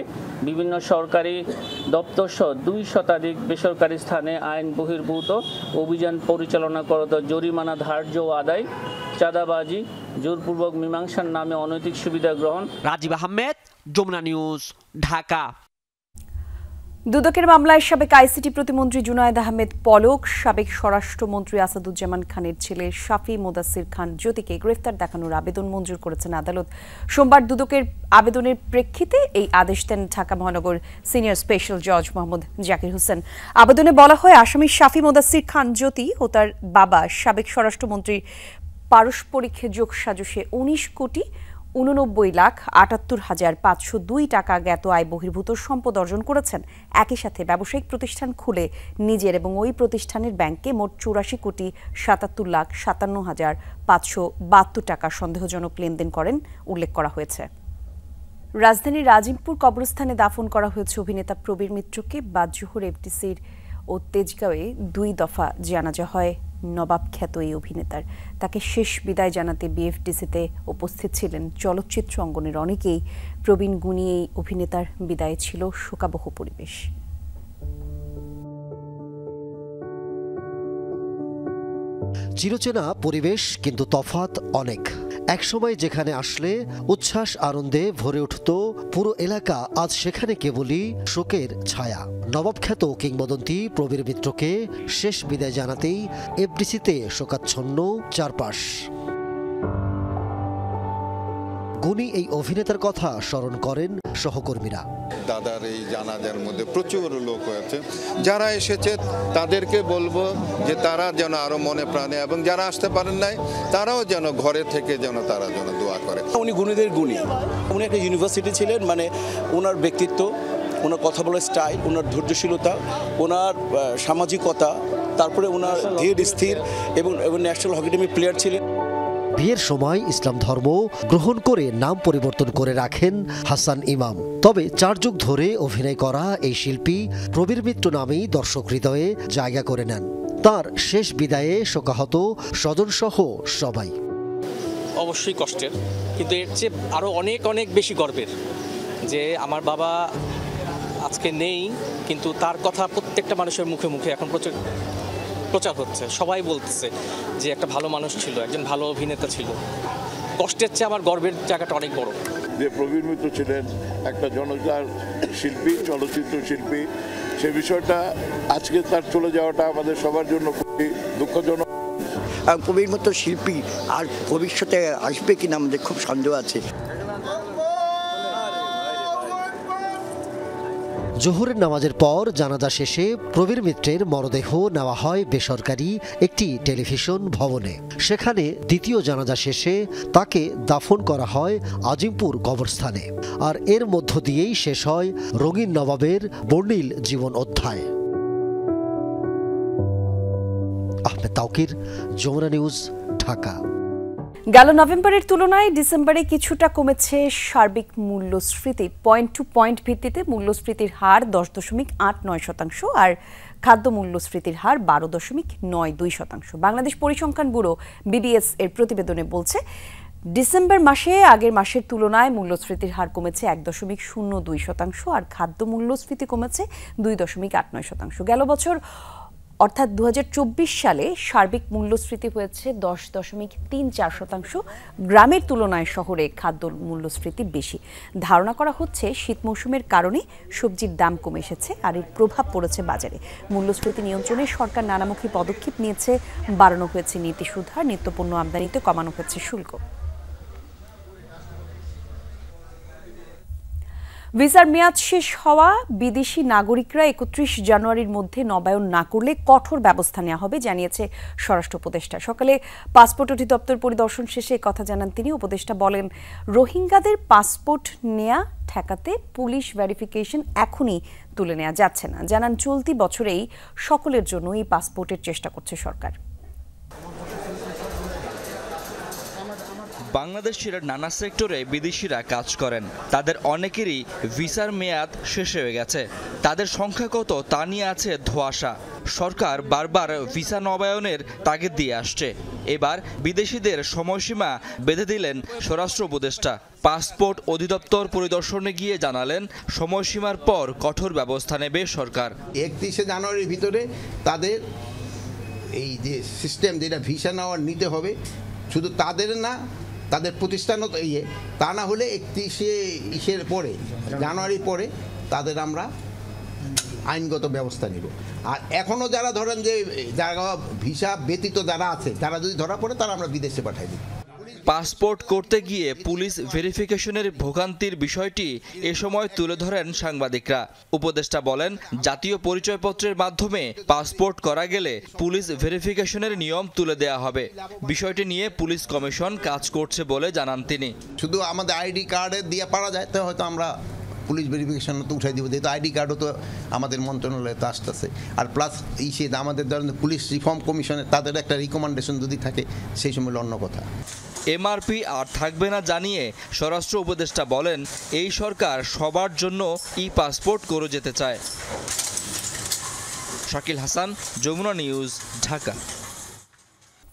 বিভিন্ন সরকারি দপ্তর সহ ২ শতাধিক বেসরকারি স্থানে আইন বহির্ভূত অভিযান পরিচালনা করত জরিমানা ধার্য আদায়, চাঁদাবাজি, জোরপূর্বক মীমাংসার নামে অনৈতিক সুবিধা গ্রহণ। রাজীব আহমেদ, যমুনা নিউজ, ঢাকা। দুদকের মামলায় সাবেক আইসিটি প্রতিমন্ত্রী জুনায়েদ আহমেদ পলক, সাবেক স্বরাষ্ট্রমন্ত্রী আসাদুজ্জামান খানের ছেলে শাফি মোদাসির খান জ্যোতিকে গ্রেফতার দেখানোর আবেদন মঞ্জুর করেছেন আদালত। সোমবার দুদকের আবেদনের প্রেক্ষিতে এই আদেশ দেন ঢাকা মহানগর সিনিয়র স্পেশাল জজ মোহাম্মদ জাকির হোসেন। আবেদনে বলা হয়, আসামি শাফি মোদাসির খান জ্যোতি ও তার বাবা সাবেক স্বরাষ্ট্রমন্ত্রীর পারস্পরিক যোগসাজশে 19,89,78,502 টাকা জ্ঞাত আয় বহির্ভূত সম্পদ অর্জন করেছেন। একই সাথে ব্যবসায়িক প্রতিষ্ঠান খুলে নিজের এবং ওই প্রতিষ্ঠানের ব্যাংকে মোট 84,77,57,572 টাকা সন্দেহজনক লেনদেন করেন উল্লেখ করা হয়েছে। রাজধানীর রাজিমপুর কবরস্থানে দাফন করা হয়েছে অভিনেতা প্রবীর মিত্রকে। বাদজোহর এফডিসির ও তেজগাঁওয়ে 2 দফা জানাজা হয় নবাব খ্যাত এই অভিনেতার। তাকে শেষ বিদায় জানাতে বিএফডিসিতে উপস্থিত ছিলেন চলচ্চিত্র অঙ্গনের অনেকেই। প্রবীণ গুণী এই অভিনেতার বিদায়ে ছিল শোকাবহ পরিবেশ। চিরচেনা পরিবেশ, কিন্তু তফাৎ অনেক। একসময় যেখানে আসলে উচ্ছ্বাস আনন্দে ভরে উঠত পুরো এলাকা, আজ সেখানে কেবলই শোকের ছায়া। নবাবখ্যাত কিংবদন্তি প্রবীর মিত্রকে শেষ বিদায় জানাতেই এফডিসিতে শোকাচ্ছন্ন চারপাশ। গুণী এই অভিনেতার কথা স্মরণ করেন সহকর্মীরা। দাদার এই জানাজার মধ্যে প্রচুর লোক হয়েছে, যারা এসেছে তাদেরকে বলবো যে তারা যেন আরো মনে প্রাণে, এবং যারা আসতে পারেন নাই তারাও যেন ঘরে থেকে তারা যেন দোয়া করে। উনি গুণীদের গুণী, উনি একটা ইউনিভার্সিটি ছিলেন। মানে ওনার ব্যক্তিত্ব, ওনার কথা বলার স্টাইল, ওনার ধৈর্যশীলতা, ওনার সামাজিকতা, তারপরে ওনার ধীর স্থির এবং ন্যাশনাল হকি টিমের প্লেয়ার ছিলেন। বিয়ের সময় ইসলাম ধর্ম গ্রহণ করে নাম পরিবর্তন করে রাখেন হাসান ইমাম। তবে 4 যুগ ধরে অভিনয় করা এই শিল্পী প্রবীর মিত্র নামেই দর্শক হৃদয়ে জায়গা করে নেন। তার শেষ বিদায়ে শোকাহত স্বজনসহ সবাই। অবশ্যই কষ্টের, কিন্তু এর চেয়ে আরও অনেক অনেক বেশি গর্বের যে আমার বাবা আজকে নেই, কিন্তু তার কথা প্রত্যেকটা মানুষের মুখে মুখে এখন প্রচার হচ্ছে। সবাই বলতেছে যে একটা ভালো মানুষ ছিল, একজন ভালো অভিনেতা ছিল। কষ্টের চেয়ে আমার গর্বের জায়গাটা অনেক বড়। যে প্রবীর মিত্র ছিলেন একটা জনতার শিল্পী, চলচ্চিত্র শিল্পী, সে বিষয়টা আজকে তার চলে যাওয়াটা আমাদের সবার জন্য খুবই দুঃখজনক। প্রবীর মিত্র শিল্পী আর ভবিষ্যতে আসবে কিনা আমাদের খুব সন্দেহ আছে। জোহরের নামাজের পর জানাজা শেষে প্রবীর মিত্রের মরদেহ নেওয়া হয় বেসরকারি একটি টেলিভিশন ভবনে। সেখানে দ্বিতীয় জানাজা শেষে তাকে দাফন করা হয় আজিমপুর কবরস্থানে। আর এর মধ্য দিয়েই শেষ হয় রঙিন নবাবের বর্ণিল জীবন অধ্যায়। আহমেদ তাওকির, যমুনা নিউজ, ঢাকা। গেল নভেম্বরের তুলনায় ডিসেম্বরে কিছুটা কমেছে সার্বিক মূল্যস্ফীতি। পয়েন্ট টু পয়েন্ট ভিত্তিতে মূল্যস্ফীতির হার 10.89% আর খাদ্য মূল্যস্ফীতির হার 12.92%। বাংলাদেশ পরিসংখ্যান ব্যুরো বিবিএস এর প্রতিবেদনে বলছে, ডিসেম্বর মাসে আগের মাসের তুলনায় মূল্যস্ফীতির হার কমেছে 1.02% আর খাদ্য মূল্যস্ফীতি কমেছে 2.89%। গেল বছর অর্থাৎ 2024 সালে সার্বিক মূল্যস্ফীতি হয়েছে 10.34%। গ্রামের তুলনায় শহরে খাদ্য মূল্যস্ফীতি বেশি। ধারণা করা হচ্ছে শীত মৌসুমের কারণে সবজির দাম কমে এসেছে আর এর প্রভাব পড়েছে বাজারে। মূল্যস্ফীতি নিয়ন্ত্রণে সরকার নানামুখী পদক্ষেপ নিয়েছে। বাড়ানো হয়েছে নীতি সুধার, নিত্যপণ্য আমদানিতে কমানো হয়েছে শুল্ক। ভিসার মেয়াদ শেষ হওয়া বিদেশি নাগরিকরা 31 জানুয়ারির মধ্যে নবায়ন না করলে কঠোর ব্যবস্থা নেওয়া হবে, জানিয়েছে স্বরাষ্ট্র উপদেষ্টা। সকালে পাসপোর্ট অধিদপ্তর পরিদর্শন শেষে কথা জানান তিনি। উপদেষ্টা বলেন, রোহিঙ্গাদের পাসপোর্ট নেয়া ঠেকাতে পুলিশ ভেরিফিকেশন এখনই তুলে নেওয়া যাচ্ছে না। জানান, চলতি বছরেই সকলের জন্য এই পাসপোর্টের চেষ্টা করছে সরকার। বাংলাদেশের নানা সেক্টরে বিদেশিরা কাজ করেন, তাদের অনেকেরই ভিসার মেয়াদ শেষ হয়ে গেছে। তাদের সংখ্যা কত তা নিয়ে আছে ধোঁয়াশা। সরকার বারবার ভিসা নবায়নের তাগিদ দিয়ে আসছে। এবার বিদেশিদের সময়সীমা বেঁধে দিলেন স্বরাষ্ট্র উপদেষ্টা। পাসপোর্ট অধিদপ্তর পরিদর্শনে গিয়ে জানালেন, সময়সীমার পর কঠোর ব্যবস্থা নেবে সরকার। 31 জানুয়ারির ভিতরে তাদের এই যে সিস্টেম যেটা ভিসা নেওয়ার নিতে হবে, শুধু তাদের না, তাদের প্রতিষ্ঠানও তো তা না হলে 31 পরে জানুয়ারি পরে তাদের আমরা আইনগত ব্যবস্থা নিব। আর এখনও যারা ধরেন যে যারা ভিসা ব্যতীত যারা আছে, তারা যদি ধরা পড়ে তারা আমরা বিদেশে পাঠাই দিই। পাসপোর্ট করতে গিয়ে পুলিশ ভেরিফিকেশনের ভোগান্তির বিষয়টি এ সময় তুলে ধরেন সাংবাদিকরা। উপদেষ্টা বলেন, জাতীয় পরিচয়পত্রের মাধ্যমে পাসপোর্ট করা গেলে পুলিশ ভেরিফিকেশনের নিয়ম তুলে দেয়া হবে। বিষয়টি নিয়ে পুলিশ কমিশন কাজ করছে বলে জানান তিনি। শুধু আমাদের আইডি কার্ডে দিয়ে পারা যায় তো হয়তো আমরা পুলিশ ভেরিফিকেশন তো উঠাই দিব, যেহেতু আইডি কার্ডও তো আমাদের মন্ত্রণালয়ে তো আসতেছে। আর প্লাস আমাদের ধরেন পুলিশ রিফর্ম কমিশনের তাদের একটা রিকমেন্ডেশন যদি থাকে সেই সময় অন্য কথা। এমআরপি আর থাকবে না জানিয়ে স্বরাষ্ট্র উপদেষ্টা বলেন, এই সরকার সবার জন্য পাসপোর্ট করে যেতে চায়। শাকিল হাসান, যমুনা নিউজ, ঢাকা।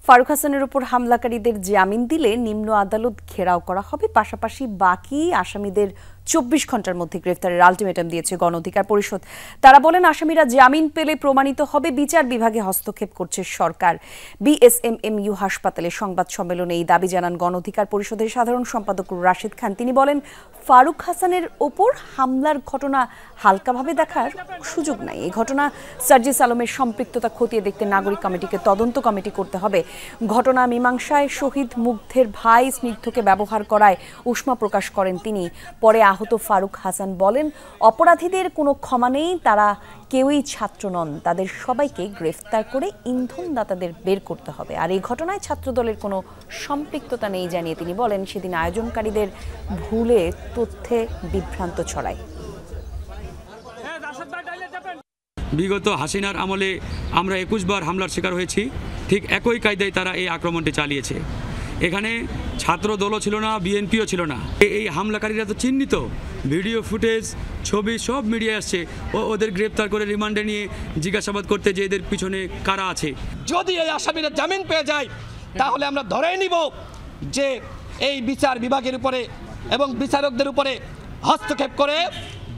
ফারুক হাসানের উপর হামলাকারীদের জামিন দিলে নিম্ন আদালত ঘেরাও করা হবে, পাশাপাশি বাকি আসামিদের 24 ঘন্টার মধ্যে গ্রেফতারের আলটিমেটাম দিয়েছে গণ অধিকার পরিষদ। তারা বলেন, আসামিরা জামিন পেলে প্রমাণিত হবে বিচার বিভাগে হস্তক্ষেপ করছে সরকার। বিএসএমএমইউ হাসপাতালে সংবাদ সম্মেলনে এই দাবি জানান গণ অধিকার পরিষদের সাধারণ সম্পাদক রাশেদ খান। তিনি বলেন, ফারুক হাসানের ওপর হামলার ঘটনা হালকাভাবে দেখার সুযোগ নাই। এই ঘটনা সার্জিস আলমের সম্পৃক্ততা খতিয়ে দেখতে নাগরিক কমিটিকে তদন্ত কমিটি করতে হবে। ঘটনা মীমাংসায় শহীদ মুগ্ধের ভাই স্নিগ্ধকে ব্যবহার করায় উষ্মা প্রকাশ করেন তিনি। পরে আহত ফারুক হাসান বলেন, অপরাধীদের কোনো ক্ষমা নেই, তারা কেউই ছাত্র নন, তাদের সবাইকে গ্রেফতার করে ইন্ধনদাতাদের বের করতে হবে। আর এই ঘটনায় ছাত্রদলের কোনো সম্পৃক্ততা নেই জানিয়ে তিনি বলেন, সেদিন আয়োজনকারীদের ভুলে তথ্যে বিভ্রান্ত ছড়ায়। বিগত হাসিনার আমলে আমরা 21 বার হামলার শিকার হয়েছি, ঠিক একই কায়দায় তারা এই আক্রমণটি চালিয়েছে। এখানে ছাত্র দলও ছিল না, বিএনপিও ছিল না। এই হামলাকারীরা তো চিহ্নিত, ভিডিও ফুটেজ, ছবি সব মিডিয়ায় আসছে। ওদের গ্রেপ্তার করে রিমান্ডে নিয়ে জিজ্ঞাসাবাদ করতে যে এদের পিছনে কারা আছে। যদি এই আসামিরা জামিন পেয়ে যায় তাহলে আমরা ধরেই নিব যে এই বিচার বিভাগের উপরে এবং বিচারকদের উপরে হস্তক্ষেপ করে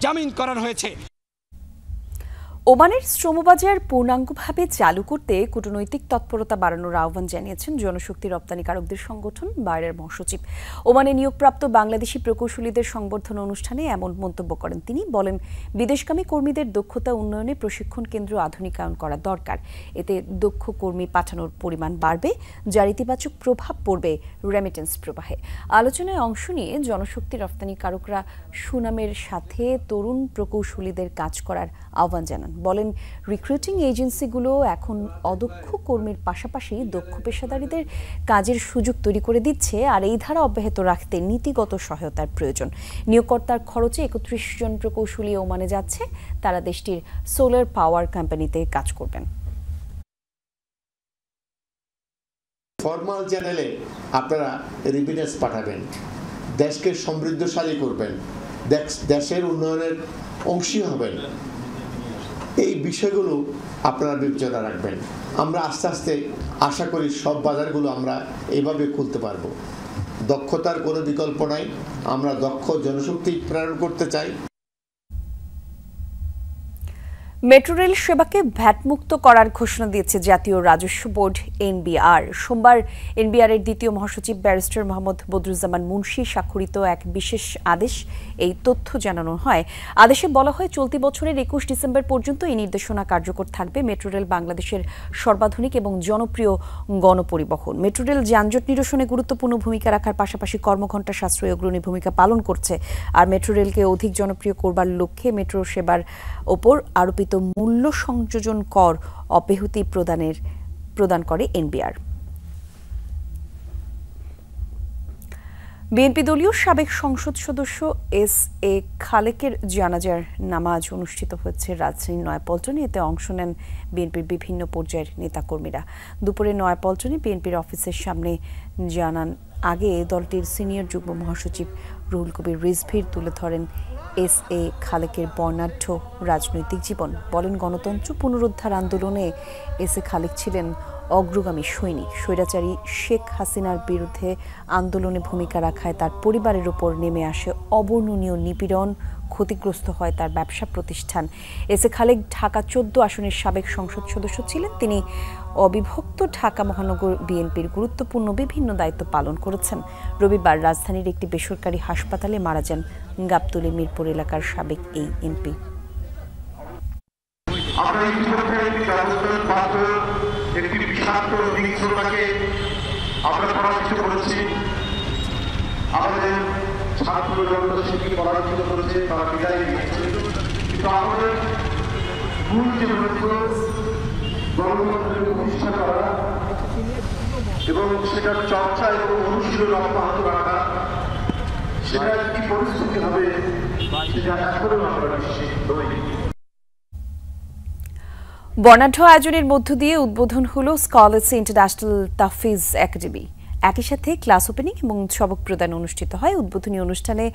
জামিন করানো হয়েছে। ওমানের শ্রমবাজার পূর্ণাঙ্গভাবে চালু করতে কূটনৈতিক তৎপরতা বাড়ানোর আহ্বান জানিয়েছেন জনশক্তি রপ্তানিকারকদের সংগঠন বাইরের মহাসচিব। ওমানে নিয়োগপ্রাপ্ত বাংলাদেশি প্রকৌশলীদের সংবর্ধনা অনুষ্ঠানে এমন মন্তব্য করেন তিনি। বলেন, বিদেশগামী কর্মীদের দক্ষতা উন্নয়নে প্রশিক্ষণ কেন্দ্র আধুনিকায়ন করা দরকার। এতে দক্ষ কর্মী পাঠানোর পরিমাণ বাড়বে, যার ইতিবাচক প্রভাব পড়বে রেমিটেন্স প্রবাহে। আলোচনায় অংশ নিয়ে জনশক্তি রপ্তানিকারকরা সুনামের সাথে তরুণ প্রকৌশলীদের কাজ করার আহ্বান জানান। বলেন, রিক্রুটিং এজেন্সিগুলো এখন অদক্ষ কর্মীর পাশাপাশি দক্ষ পেশাদারীদের কাজের সুযোগ তৈরি করে দিচ্ছে, আর এই ধারা অব্যাহত রাখতে নীতিগত সহায়তার প্রয়োজন। নিয়োগকর্তার খরচে 31 জন প্রকৌশলী ওমানে যাচ্ছে, তারা দেশটির সোলার পাওয়ার কোম্পানিতে কাজ করবেন। ফরমাল চ্যানেলে আপনারা রেমিটেন্স পাঠাবেন, দেশকে সমৃদ্ধশালী করবেন, দেশের উন্নয়নের অংশী হবেন। এই বিষয়গুলো আপনারা বিবেচনা রাখবেন। আমরা আস্তে আস্তে আশা করি সব বাজারগুলো আমরা এভাবে খুলতে পারবো। দক্ষতার কোনো বিকল্প নাই, আমরা দক্ষ জনশক্তি প্রেরণ করতে চাই। মেট্রো রেল সেবাকে ভ্যাটমুক্ত করার ঘোষণা দিয়েছে জাতীয় রাজস্ব বোর্ড এনবিআর। সোমবার এনবিআর এর দ্বিতীয় মহাসচিব ব্যারিস্টার মোহাম্মদ বদরুজ্জামান মুন্সি স্বাক্ষরিত এক বিশেষ আদেশ এই তথ্য জানানো হয়। আদেশে বলা হয়, চলতি বছরের 21 ডিসেম্বর পর্যন্ত এই নির্দেশনা কার্যকর থাকবে। মেট্রো রেল বাংলাদেশের সর্বাধুনিক এবং জনপ্রিয় গণপরিবহন। মেট্রো রেল যানজট নিরসনে গুরুত্বপূর্ণ ভূমিকা রাখার পাশাপাশি কর্মঘণ্টা সাশ্রয়ে অগ্রণী ভূমিকা পালন করছে। আর মেট্রো রেলকে অধিক জনপ্রিয় করবার লক্ষ্যে মেট্রো সেবার ওপর আরোপিত মূল্য সংযোজন কর অব্যাহতি প্রদান করে এনবিআর। বিএনপি দলীয় সাবেক সংসদ সদস্য এস.এ. খালেকের জানাজার নামাজ অনুষ্ঠিত হয়েছে রাজধানীর নয়াপল্টনে। এতে অংশ নেন বিএনপির বিভিন্ন পর্যায়ের নেতাকর্মীরা। দুপুরে নয়াপল্টনে বিএনপির অফিসের সামনে জানান আগে দলটির সিনিয়র যুগ্ম মহাসচিব রুহুল কবির রিজভীর তুলে ধরেন এস.এ. খালেকের বর্ণাঢ্য রাজনৈতিক জীবন। বলেন, গণতন্ত্র পুনরুদ্ধার আন্দোলনে এস.এ. খালেক ছিলেন অগ্রগামী সৈনিক। স্বৈরাচারী শেখ হাসিনার বিরুদ্ধে আন্দোলনে ভূমিকা রাখায় তার পরিবারের উপর নেমে আসে অবর্ণনীয় নিপীড়ন, ক্ষতিগ্রস্ত হয় তার ব্যবসা প্রতিষ্ঠান। এস.এ. খালেক ঢাকা 14 আসনের সাবেক সংসদ সদস্য ছিলেন। তিনি অবিভক্ত ঢাকা মহানগর বিএনপির গুরুত্বপূর্ণ বিভিন্ন দায়িত্ব পালন করেছেন। রবিবার রাজধানীর একটি বেসরকারি হাসপাতালে মারা যান গাবতলী মিরপুর এলাকার সাবেক এই এমপি। আমরা ইতিমধ্যে একটি বিষাক্ত হিংস্রতাকে আমরা পরাজিত করেছি। আমাদের ছাত্র জনশক্তি পরাজিত করেছে, তারা বিদায় নিয়েছে, কিন্তু আমাদের মূল যে লক্ষ্য গণতন্ত্রের প্রতিষ্ঠা করা এবং সেটার চর্চা এবং অনুশীলন অব্যাহত রাখা, সেটা কি পরিস্থিতি হবে সেটা এখনো আমরা নিশ্চিত নই। বর্ণাঢ্য আয়োজনের মধ্য দিয়ে উদ্বোধন হলো স্কলার্স ইন্টারন্যাশনাল তাহফিজ একাডেমি। একই সাথে ক্লাস ওপেনিং এবং সবক প্রদান অনুষ্ঠিত হয়। উদ্বোধনী অনুষ্ঠানে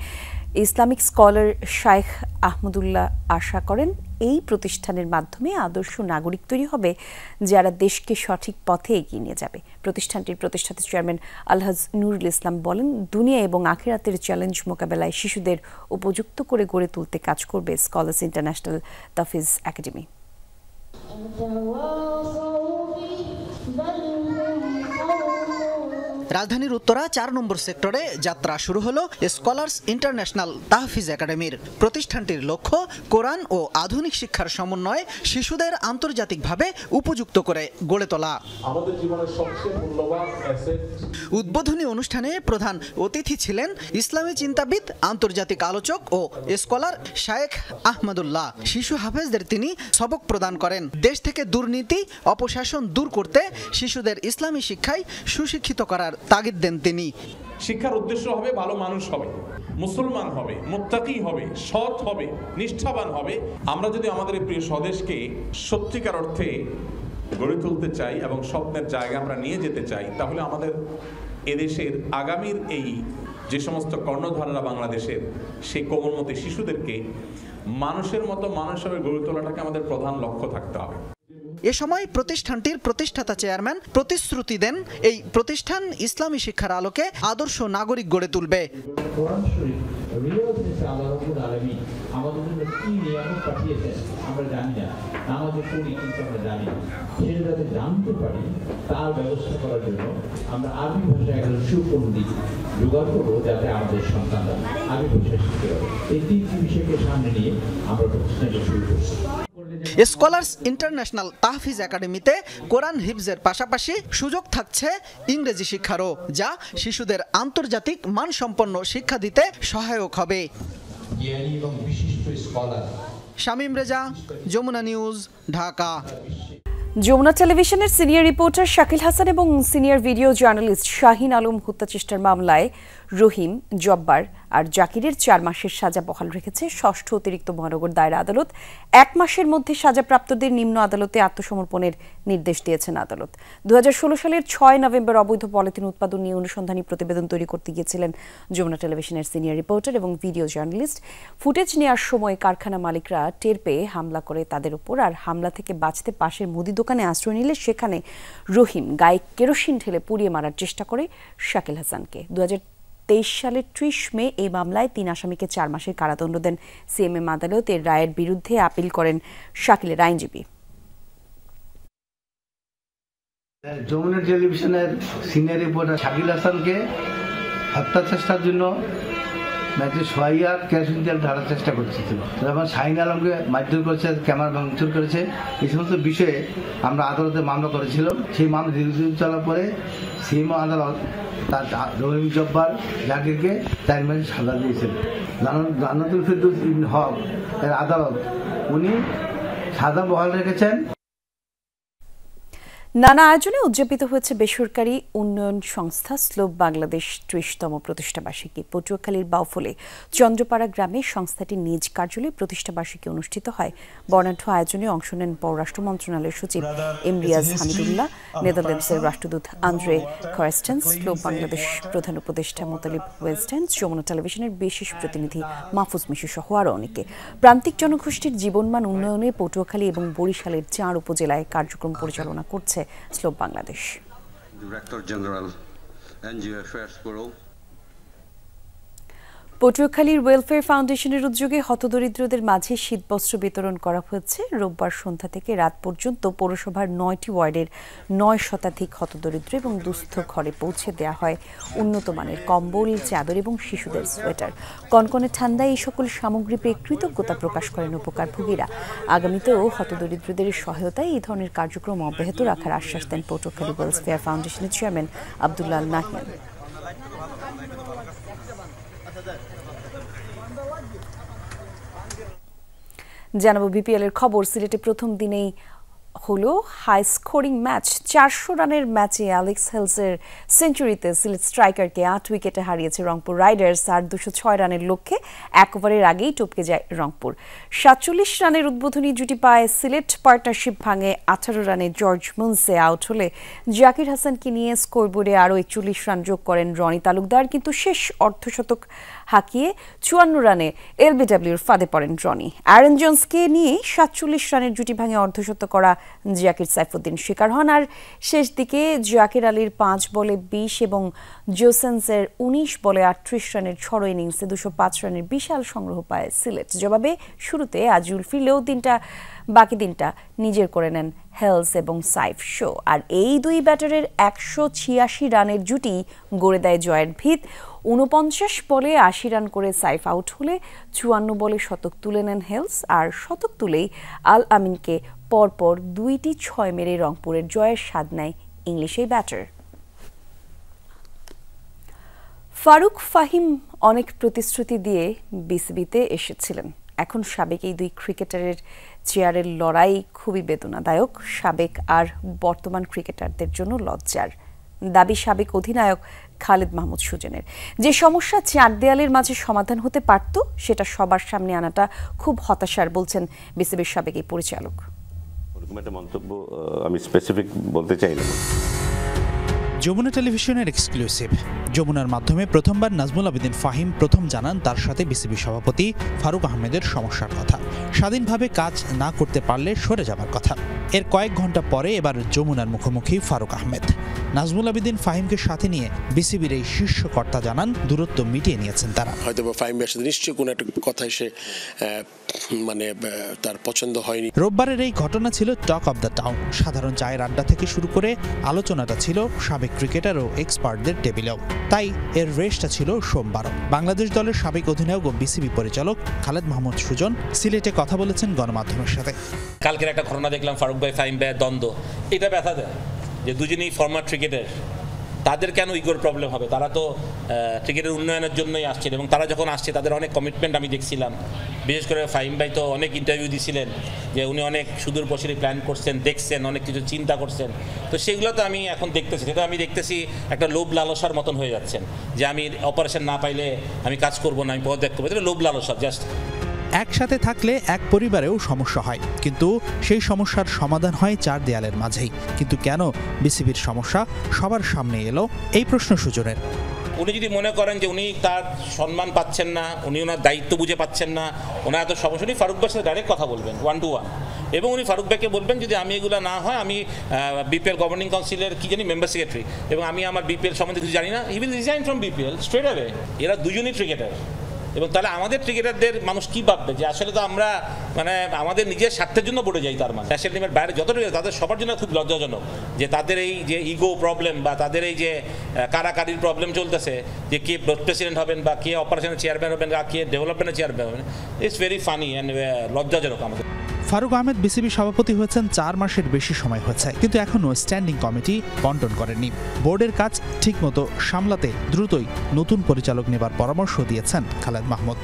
ইসলামিক স্কলার শাইখ আহমদুল্লাহ আশা করেন এই প্রতিষ্ঠানের মাধ্যমে আদর্শ নাগরিক তৈরি হবে যারা দেশকে সঠিক পথে এগিয়ে নিয়ে যাবে। প্রতিষ্ঠানটির প্রতিষ্ঠাতা চেয়ারম্যান আলহাজ নুরুল ইসলাম বলেন, দুনিয়া এবং আখিরাতের চ্যালেঞ্জ মোকাবেলায় শিশুদের উপযুক্ত করে গড়ে তুলতে কাজ করবে স্কলার্স ইন্টারন্যাশনাল তাহফিজ একাডেমি। রাজধানীর উত্তরা ৪ নম্বর সেক্টরে যাত্রা শুরু হলো স্কলার্স ইন্টারন্যাশনাল তাহফিজ একাডেমির। প্রতিষ্ঠানটির লক্ষ্য কোরআন ও আধুনিক শিক্ষার সমন্বয়ে শিশুদের আন্তর্জাতিকভাবে উপযুক্ত করে গড়ে তোলা। আমাদের জীবনের সবচেয়ে মূল্যবান অ্যাসেট। উদ্বোধনী অনুষ্ঠানে প্রধান অতিথি ছিলেন ইসলামী চিন্তাবিদ, আন্তর্জাতিক আলোচক ও স্কলার শাইখ আহমদুল্লাহ। শিশু হাফেজদের তিনি সবক প্রদান করেন। দেশ থেকে দুর্নীতি, অপশাসন দূর করতে শিশুদের ইসলামী শিক্ষায় সুশিক্ষিত করার তাগিদ দেন তিনি। শিক্ষার উদ্দেশ্য হবে ভালো মানুষ হবে, মুসলমান হবে, মুত্তাকি হবে, সৎ হবে, নিষ্ঠাবান হবে। আমরা যদি আমাদের প্রিয় স্বদেশকে সত্যিকার অর্থে গড়ে তুলতে চাই এবং স্বপ্নের জায়গা আমরা নিয়ে যেতে চাই, তাহলে আমাদের এদেশের আগামীর এই যে সমস্ত কর্ণধাররা বাংলাদেশের, সেই কোমলমতি শিশুদেরকে মানুষের মতো মানুষ হিসেবে গড়ে তোলাটাকে আমাদের প্রধান লক্ষ্য থাকতে হবে। এ সময় প্রতিষ্ঠানটির প্রতিষ্ঠাতা চেয়ারম্যান প্রতিশ্রুতি দেন, এই প্রতিষ্ঠান ইসলামী শিক্ষার আলোকে আদর্শ নাগরিক গড়ে তুলবে। আমাদের জন্য কি নিয়ামত পাঠিয়েছেন আমরা জানি না, আমাদের করি কিন্তু আমরা জানি না। সেটা যাতে জানতে পারি তার ব্যবস্থা করার জন্য আমরা আরবি ভাষায় একজন সুপণ্ডিত জোগাড় করবো, যাতে আমাদের সন্তানরা আরবি ভাষা শিখতে পারে। এই তিনটি বিষয়কে সামনে নিয়ে আমরা প্রতিষ্ঠানটি শুরু করছি। স্কলার্স ইন্টারন্যাশনাল তাহফিজ একাডেমিতে কোরআন হিফজের পাশাপাশি সুযোগ থাকছে ইংরেজি শিক্ষারও, যা শিশুদের আন্তর্জাতিক মানসম্পন্ন শিক্ষা দিতে সহায়ক হবে। শামীম রেজা, যমুনা নিউজ, ঢাকা। যমুনা টেলিভিশনের সিনিয়র রিপোর্টার শাকিল হাসান এবং senior video journalist Shahin Alam হত্যা চেষ্টার মামলায় রহিম, জব্বার আর জাকিরের 4 মাসের সাজা বহাল রেখেছে ষষ্ঠ অতিরিক্ত মহানগর দায়রা আদালত। 1 মাসের মধ্যে সাজাপ্রাপ্তদের নিম্ন আদালতে আত্মসমর্পণের নির্দেশ দিয়েছেন আদালত। 2016 সালের 6 নভেম্বর অবৈধ পলিথিন উৎপাদন নিয়ে অনুসন্ধানী প্রতিবেদন তৈরি করতে গিয়েছিলেন যমুনা টেলিভিশনের সিনিয়র রিপোর্টার এবং ভিডিও জার্নালিস্ট। ফুটেজ নেওয়ার সময় কারখানা মালিকরা টের পেয়ে হামলা করে তাদের উপর, আর হামলা থেকে বাঁচতে পাশের মুদি দোকানে আশ্রয় নিলে সেখানে রহিম গায়ে কেরোসিন ঢেলে পুড়িয়ে মারার চেষ্টা করে শাকিল হাসানকে। 2023 সালের 30 মে এই মামলায় 3 আসামিকে 4 মাসের কারাদণ্ড দেন সিএমএম আদালত। এর রায়ের বিরুদ্ধে আপিল করেন শাকিলের আইনজীবী। যমুনা টেলিভিশনের সিনিয়র রিপোর্টার শাকিল হাসানকে হত্যা চেষ্টার জন্য ম্যাজিস্ট্রেট সোহাইয়া কেরোসিন তেল ঢালার চেষ্টা করছিল, যখন শাহিন আলমকে মারধর করেছে, ক্যামেরা ভাঙচুর করেছে, এই সমস্ত বিষয়ে আমরা আদালতে মামলা করেছিলাম। সেই মামলা দীর্ঘদিন চলার পরে সিএমও আদালত তার রহিম, জব্বার, জাকিরকে 4 মাসের সাজা দিয়েছিল। জান্নাতুল ফেরদৌস ইবনে হক এর আদালত উনি সাজা বহাল রেখেছেন। নানা আয়োজনে উদযাপিত হয়েছে বেসরকারি উন্নয়ন সংস্থা স্লোপ বাংলাদেশ 30তম প্রতিষ্ঠাবার্ষিকী। পটুয়াখালীর বাউফলে চন্দ্রপাড়া গ্রামে সংস্থাটির নিজ কার্যালয়ে প্রতিষ্ঠাবার্ষিকী অনুষ্ঠিত হয়। বর্ণাঢ্য আয়োজনে অংশ নেন পররাষ্ট্র মন্ত্রণালয়ের সচিব ইমরিয়াজ হামিদুল্লাহ, নেদারল্যান্ডসের রাষ্ট্রদূত আন্দ্রে খয়েস্টেন্স, স্লোপ বাংলাদেশ প্রধান উপদেষ্টা মোতালিব ওয়েস্টেন্স, যমুনা টেলিভিশনের বিশেষ প্রতিনিধি মাহফুজ মিশু সহ আরও অনেকে। প্রান্তিক জনগোষ্ঠীর জীবনমান উন্নয়নে পটুয়াখালী এবং বরিশালের 4 উপজেলায় কার্যক্রম পরিচালনা করছে স্লোপ বাংলাদেশ। পটুয়াখালীর ওয়েলফেয়ার ফাউন্ডেশনের উদ্যোগে হতদরিদ্রদের মাঝে শীতবস্ত্র বিতরণ করা হয়েছে। রোববার সন্ধ্যা থেকে রাত পর্যন্ত পৌরসভার 9টি ওয়ার্ডের 9 শতাধিক হতদরিদ্র এবং দুস্থ ঘরে পৌঁছে দেওয়া হয় উন্নত মানের কম্বল, চাদর এবং শিশুদের সোয়েটার। কনকনে ঠান্ডায় এই সকল সামগ্রী পেয়ে কৃতজ্ঞতা প্রকাশ করেন উপকারভোগীরা। আগামীতেও হতদরিদ্রদের সহায়তায় এই ধরনের কার্যক্রম অব্যাহত রাখার আশ্বাস দেন পটুয়াখালী ওয়েলফেয়ার ফাউন্ডেশনের চেয়ারম্যান আব্দুল্লাহ নাহিয়ান। জানাবো বিপিএল এর খবর। সিলেটে প্রথম দিনেই হলো হাই স্কোরিং ম্যাচ। 400 রানের ম্যাচে অ্যালেক্স হেলসের সেঞ্চুরিতে সিলেট স্ট্রাইকারকে 8 উইকেটে হারিয়েছে রংপুর রাইডার্স। আর 206 রানের লক্ষ্যে 1 ওভারের আগেই টপকে যায় রংপুর। 47 রানের উদ্বোধনী জুটি পায় সিলেট। পার্টনারশিপ ভাঙে 18 রানে জর্জ মুন্সে আউট হলে জাকির হাসানকে নিয়ে স্কোরবোর্ডে আরও 41 রান যোগ করেন রনি তালুকদার, কিন্তু শেষ অর্ধশতক হাঁকিয়ে 54 রানে এলবিডব্লিউর ফাঁদে পড়েন রনি। অ্যারন জোন্সকে নিয়ে 47 রানের জুটি ভাঙে অর্ধশতক করা জাকির সাইফুদ্দিন শিকার হন। আর শেষ দিকে জাকির আলীর 5 বলে 20 এবং জোসেন্সের 19 বলে 38 রানের ঝড় ইনিংসে 205 রানের বিশাল সংগ্রহ পায় সিলেট। জবাবে শুরুতে আজুল ফিরলেও বাকি দিনটা নিজের করে নেন হেলস এবং সাইফ শো। আর এই দুই ব্যাটারের 186 রানের জুটি গড়ে দেয় জয়ের ভিত। 49 বলে 80 রান করে সাইফ আউট হলে 54 বলে শতক তুলে নেন হেলস। আর শতক তুলেই আল আমিনকে পরপর 2টি 6 মেরে রংপুরের জয়ের স্বাদ নেয় ইংলিশ এই ব্যাটার। ফারুক ফাহিম অনেক প্রতিশ্রুতি দিয়ে বিসিবিতে এসেছিলেন। এখন সাবেক এই দুই ক্রিকেটারের চেয়ারের লড়াই খুবই বেদনাদায়ক। সাবেক আর বর্তমান ক্রিকেটারদের জন্য লজ্জার। দাবি সাবেক অধিনায়ক খালেদ মাহমুদ সুজনের। যে সমস্যা 4 দেয়ালের মাঝে সমাধান হতে পারত, সেটা সবার সামনে আনাটা খুব হতাশার, বলছেন বিসিবির সাবেক এই পরিচালক। ওরকম একটা মন্তব্য আমি স্পেসিফিক বলতে চাই না। যমুনা টেলিভিশনের এক্সক্লুসিভ। যমুনার মাধ্যমে প্রথমবার নাজমুল আবেদিন ফাহিম প্রথম জানান তার সাথে বিসিবি সভাপতি ফারুক আহমেদের সমস্যার কথা, স্বাধীনভাবে কাজ না করতে পারলে সরে যাবার কথা। এর কয়েক ঘন্টা পরে এবার যমুনার মুখোমুখি ফারুক আহমেদ। নাজমুল আবেদিন ফাহিমকে সাথে নিয়ে বিসিবির এই শীর্ষ কর্তা জানান দূরত্ব মিটিয়ে নিয়েছেন তারা। হয়তো ফাহিমের সাথে নিশ্চয়ই কোনো একটা কথা এসে তার পছন্দ হয়নি। রোববারের এই ঘটনা ছিল টক অব দ্য টাউন। সাধারণ চায়ের আড্ডা থেকে শুরু করে আলোচনাটা ছিল সাবেক ক্রিকেটার ও এক্সপার্টদের টেবিলেও। তাই এর রেশটা ছিল সোমবার। বাংলাদেশ দলের সাবেক অধিনায়ক ও বিসিবি পরিচালক খালেদ মাহমুদ সুজন সিলেটে কথা বলেছেন গণমাধ্যমের সাথে। কালকের একটা ঘটনা দেখলাম, ফারুক ভাই ফাহিম ভাইয়ের দ্বন্দ্ব। এটা ব্যথা দেয় যে দুজনেই ফরমার ক্রিকেটার, তাদের কেন ইগোর প্রবলেম হবে? তারা তো ক্রিকেটের উন্নয়নের জন্যই আসছেন এবং তারা যখন আসছে তাদের অনেক কমিটমেন্ট আমি দেখছিলাম। বিশেষ করে ফাহিম ভাই তো অনেক ইন্টারভিউ দিয়েছিলেন যে উনি অনেক সুদূর প্রসারী প্ল্যান করছেন, দেখছেন, অনেক কিছু চিন্তা করছেন। তো সেগুলো তো আমি এখন দেখতেছি, সেটা আমি দেখতেছি একটা লোভ লালসার মতন হয়ে যাচ্ছেন যে আমি অপারেশন না পাইলে আমি কাজ করবো না, আমি পদত্যাগ করবো। এটা লোভ লালসা জাস্ট। একসাথে থাকলে এক পরিবারেও সমস্যা হয়, কিন্তু সেই সমস্যার সমাধান হয় 4 দেয়ালের মাঝেই। কিন্তু কেন বিসিবির সমস্যা সবার সামনে এলো, এই প্রশ্ন সুজনের। উনি যদি মনে করেন যে উনি তার সম্মান পাচ্ছেন না, উনি ওনার দায়িত্ব বুঝে পাচ্ছেন না, ওনার এত সমস্যা, উনি ফারুক ভাইয়ের সাথে ডাইরেক্ট কথা বলবেন 1 to 1 এবং উনি ফারুক ভাইকে বলবেন যদি আমি এগুলো না হয়, আমি বিপিএল গভর্নিং কাউন্সিলের কি জানি মেম্বার সেক্রেটারি এবং আমি আমার বিপিএল সম্বন্ধে কিছু জানি না, he will resign from BPL straight away. এরা দুজনই ক্রিকেটার এবং তাহলে আমাদের ক্রিকেটারদের মানুষ কি ভাববে যে আসলে তো আমরা আমাদের নিজের স্বার্থের জন্য পড়ে যাই। তার মানে ন্যাশনাল টিমের বাইরে যত তাদের সবার জন্য খুব লজ্জাজনক যে তাদের এই যে ইগো প্রবলেম বা তাদের এই যে কারাকারির প্রবলেম চলতেছে যে কে প্রেসিডেন্ট হবেন বা কে অপারেশনের চেয়ারম্যান হবেন বা কে ডেভেলপমেন্টের চেয়ারম্যান হবেন। ইটস ভেরি ফানি অ্যান্ড লজ্জাজনক আমাদের। ফারুক আহমেদ বিসিবি সভাপতি হয়েছেন 4 মাসের বেশি সময় হয়েছে, কিন্তু এখনও স্ট্যান্ডিং কমিটি বন্টন করেননি। বোর্ডের কাজ ঠিকমতো সামলাতে দ্রুতই নতুন পরিচালক নেবার পরামর্শ দিয়েছেন খালেদ মাহমুদ।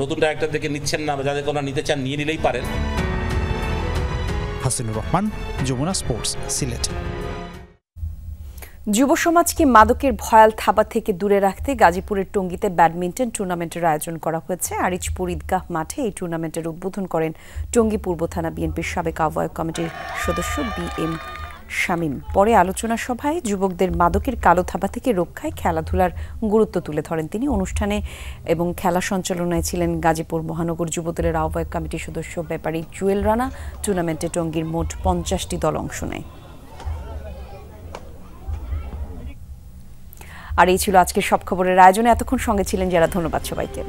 নতুন ডাইরেক্টরদেরকে নিচ্ছেন না, যাদের কোনো নিতে চান নিয়ে নিলেই পারেন। হাসিনুর রহমান, যমুনা স্পোর্টস, সিলেট। যুব সমাজকে মাদকের ভয়াল থাবা থেকে দূরে রাখতে গাজীপুরের টঙ্গীতে ব্যাডমিন্টন টুর্নামেন্টের আয়োজন করা হয়েছে। আরিচপুর ঈদগাহ মাঠে এই টুর্নামেন্টের উদ্বোধন করেন টঙ্গী পূর্ব থানা বিএনপির সাবেক আহ্বায়ক কমিটির সদস্য BM শামীম। পরে আলোচনা সভায় যুবকদের মাদকের কালো থাবা থেকে রক্ষায় খেলাধুলার গুরুত্ব তুলে ধরেন তিনি। অনুষ্ঠানে এবং খেলা সঞ্চালনায় ছিলেন গাজীপুর মহানগর যুবদলের আহ্বায়ক কমিটির সদস্য ব্যাপারী জুয়েল রানা। টুর্নামেন্টে টঙ্গীর মোট 50টি দল অংশ নেয়। আর এই ছিল আজকের সব খবরের আয়োজনে। এতক্ষণ সঙ্গে ছিলেন যারা, ধন্যবাদ সবাইকে।